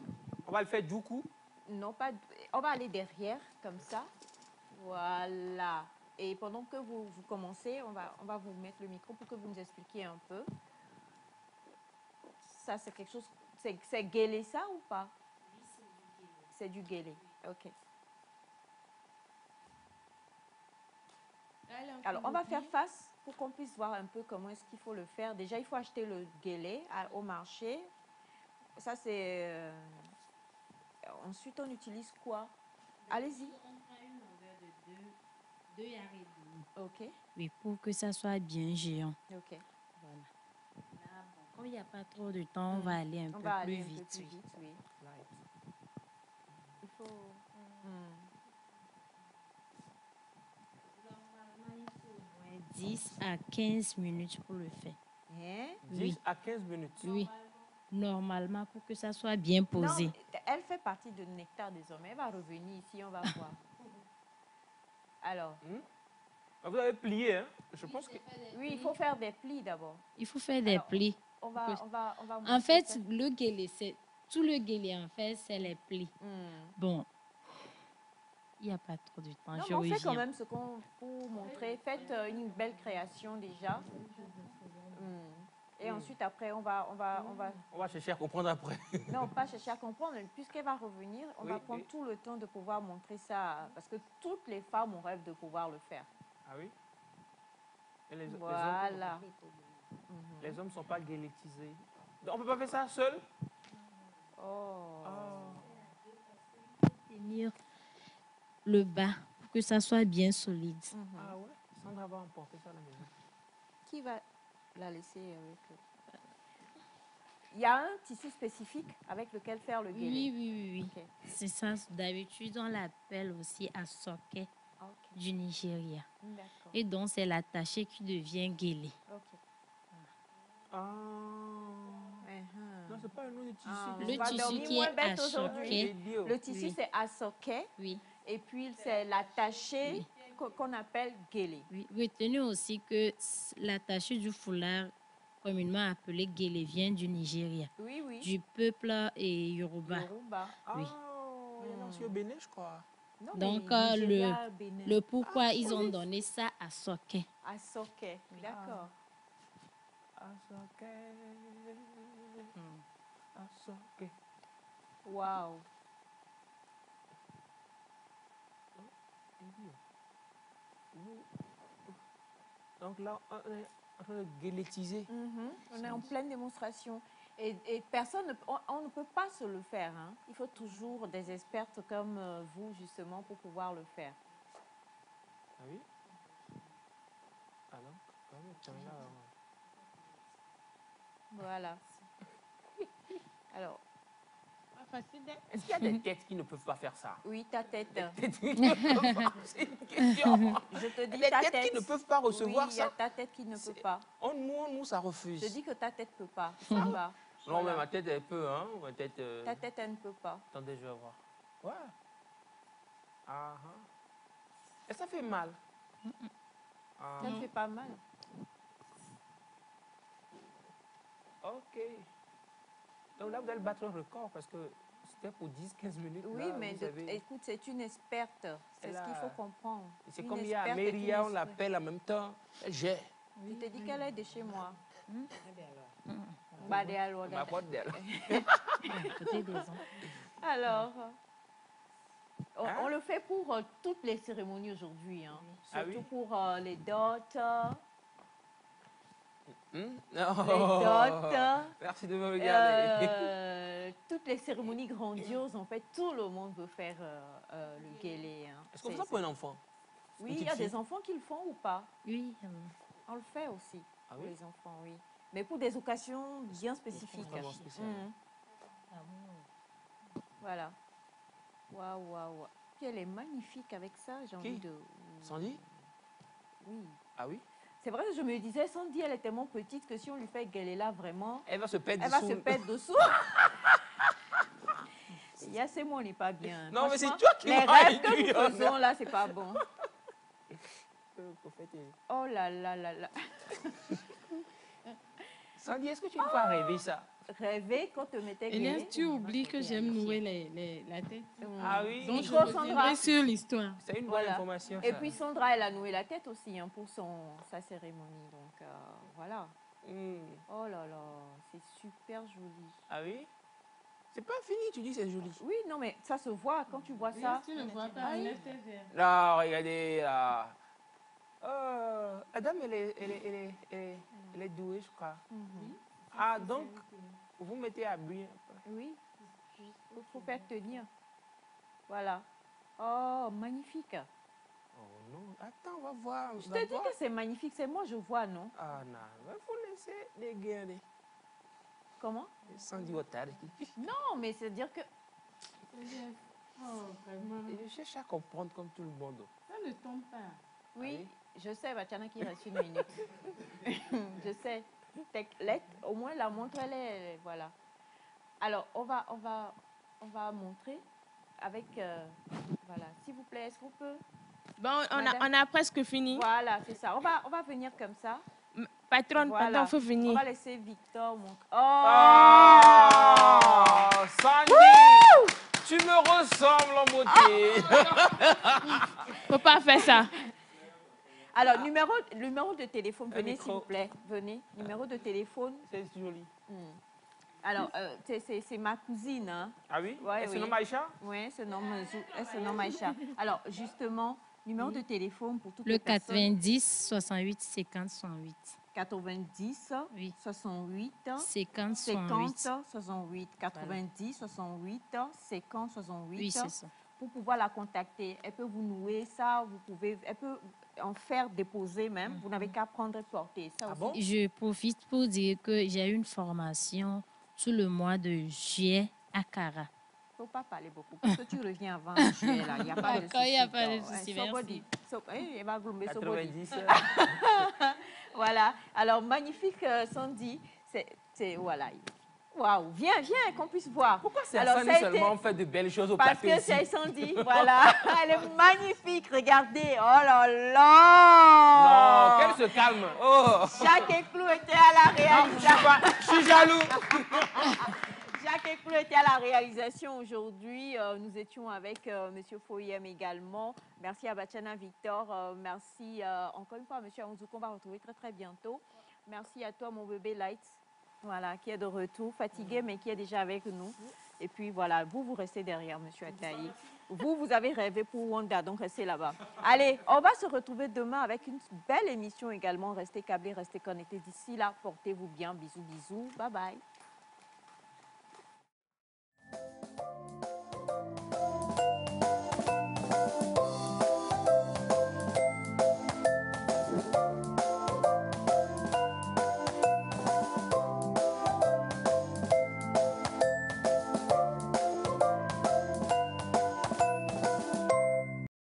On va le faire du coup? Non, pas. On va aller derrière, comme ça. Voilà. Et pendant que vous commencez, on va vous mettre le micro pour que vous nous expliquiez un peu. Ça, c'est quelque chose. C'est guélé, ça, ou pas? Oui, c'est du guélé. C'est du guélé. OK. Alors, on va faire face pour qu'on puisse voir un peu comment est-ce qu'il faut le faire. Déjà, il faut acheter le guélé au marché. Ça, c'est... Ensuite, on utilise quoi? Allez-y. On prend une longueur de 2 yards et demi. OK. Oui, pour que ça soit bien géant. OK. Voilà. Là, bon, comme il n'y a pas trop de temps, on va aller un peu plus vite. Oui. Il faut... Normalement, il faut au moins 10 à 15 minutes pour le faire. Hein? 10 à 15 minutes? Oui. Normalement, pour que ça soit bien posé. Non, elle fait partie de Nectar désormais. Elle va revenir ici, on va voir. Alors. Vous avez plié, hein? Je pense que... Oui, il faut faire des plis d'abord. Il faut faire des plis. On va en fait, ça. Le guélé, c'est... Tout le guélé, en fait, c'est les plis. Bon. Il n'y a pas trop de temps. Non, mais on fait quand même ce qu'on... Pour montrer. Faites une belle création déjà. Et ensuite, après, on va chercher à comprendre après. Non, pas chercher à comprendre. Puisqu'elle va revenir, on va prendre tout le temps de pouvoir montrer ça. Parce que toutes les femmes ont rêve de pouvoir le faire. Ah oui? Et voilà. Les hommes ne sont pas guélétisés. Donc, on ne peut pas faire ça seul? Tenir le bas pour que ça soit bien solide. Ah ouais? Sandra va emporter ça à la maison. Qui va la laisser avec... Il y a un tissu spécifique avec lequel faire le guélé? Oui. Okay. C'est ça. D'habitude, on l'appelle aussi asoke du Nigeria. Et donc, c'est l'attaché qui devient guélé. Non, c'est pas un nom de tissu. Le tissu qui est asoke. Le tissu, c'est asoke. Oui. Et puis, c'est l'attaché qu'on appelle guélé. Oui. Retenez aussi que l'attaché du foulard, communément appelé guélé, vient du Nigeria. Oui. Du peuple Yoruba. Oui. C'est au Bénin, je crois. Non, donc, le pourquoi ils ont donné ça à Soké. À Soké, d'accord. Asoke. Waouh. Donc là, on est en train de guélétiser. On est en pleine démonstration. Et personne, on ne peut pas se le faire. Hein. Il faut toujours des expertes comme vous, justement, pour pouvoir le faire. Ah oui? Alors, quand même, là... Voilà. Alors, est-ce qu'il y a des têtes qui ne peuvent pas faire ça? Oui, ta tête. C'est une question. Je te dis ta tête. Qui ne peuvent pas recevoir ça. Il y a ta tête qui ne peut pas. Nous, ça refuse. Je dis que ta tête ne peut pas. Ça va. Non, mais ma tête, elle peut. Hein. Ta tête, elle ne peut pas. Attendez, je vais voir. Ouais. Et ça fait mal. Ça ne fait pas mal. OK. Donc là, vous allez battre un record parce que c'était pour 10-15 minutes. Oui, là, mais écoute, c'est une experte. C'est ce qu'il faut comprendre. C'est comme il y a Amélia, on l'appelle en même temps. J'ai. Je te dis qu'elle est de chez moi. Alors, on le fait pour toutes les cérémonies aujourd'hui. Hein. Surtout pour les dots. Les dots. Merci de me regarder. Toutes les cérémonies grandioses, en fait, tout le monde veut faire le guélé. Hein. Est-ce qu'on fait ça pour un enfant? Oui, il y a des enfants qui le font ou pas? Oui. On le fait aussi pour les enfants, oui. Mais pour des occasions bien spécifiques. Voilà. Waouh, waouh. Puis elle est magnifique avec ça. J'ai envie de... Sandy? Oui. Ah oui? C'est vrai que je me disais, Sandy, elle est tellement petite que si on lui fait gueuler là, vraiment... Elle va se perdre dessous. Elle va se perdre dessous. Il y a ces mots, on n'est pas bien. Non, mais c'est toi qui m'as les rêves que nous faisons là, c'est pas bon. Oh là là là là. Sandy, est-ce que tu ne peux pas rêver ça? Rêver quand te mettais gueuler. Elias, tu oublies que j'aime nouer la tête. Ah oui. Donc je reviendrai sur l'histoire. C'est une bonne information. Et puis Sandra, elle a noué la tête aussi hein, pour sa cérémonie. Donc voilà. Oh là là, c'est super joli. Ah oui? C'est pas fini, tu dis c'est joli. Oui, non, mais ça se voit quand tu vois ça. Tu ne vois pas, là, regardez. La dame, elle est douée, je crois. Ah, donc, vous mettez à briller. Oui, il faut faire tenir. Voilà. Oh, magnifique. Oh non, attends, on va voir. Je te dis que c'est magnifique, c'est moi je vois, non? Ah non, il faut laisser les garder. Comment? Sans dire au tard. Non, mais c'est-à-dire que... Je cherche à comprendre comme tout le monde. Ça ne tombe pas. Oui, je sais, Batiana qui reste une minute. Je sais. Au moins la montre, elle est... Voilà. Alors, on va montrer avec... voilà, s'il vous plaît, est-ce qu'on peut... Bon, on a presque fini. Voilà, c'est ça. On va venir comme ça. Patronne, voilà. il faut venir. On va laisser Victor montrer. Oh, Sandy, tu me ressembles en beauté. Faut pas faire ça. Alors, numéro de téléphone, venez s'il vous plaît. Venez, numéro de téléphone. C'est joli. Alors, c'est ma cousine. Hein. Ah oui? Ouais, elle se nomme Aïcha? Oui, elle se nomme Aïcha. Alors, justement, numéro de téléphone pour toutes les personnes. Le 90 68 50 108. 90 68 50 68. 90 68 50 68. Oui, c'est ça. Pour pouvoir la contacter, elle peut vous nouer ça, elle peut en faire déposer même. Vous n'avez qu'à prendre et porter. Ça aussi. Bon? Je profite pour dire que j'ai eu une formation tout le mois de juillet à Cara. Il ne faut pas parler beaucoup parce que tu reviens avant juillet. Il n'y a pas de souci. Il n'y a pas de souci, merci. Il va glomber 90. Voilà. Alors, magnifique, Sandy. Voilà. Waouh, viens, qu'on puisse voir. Pourquoi c'est Sandy seulement fait de belles choses au plateau Parce que c'est Sandy, voilà. Elle est magnifique, regardez. Oh là là. Non, qu'elle se calme. Oh. Jacques Eclou était à la réalisation. Non, je suis jaloux. Jacques Eclou était à la réalisation aujourd'hui. Nous étions avec M. Foyem également. Merci à Batiana Victor. Merci encore une fois à M. Amouzou qu'on va retrouver très très bientôt. Merci à toi mon bébé Light. Voilà, qui est de retour, fatigué, mais qui est déjà avec nous. Et puis voilà, vous restez derrière, monsieur Ataï. Vous avez rêvé pour Wanda, donc restez là-bas. Allez, on va se retrouver demain avec une belle émission également. Restez câblés, restez connectés. D'ici là, portez-vous bien. Bisous, bisous. Bye bye.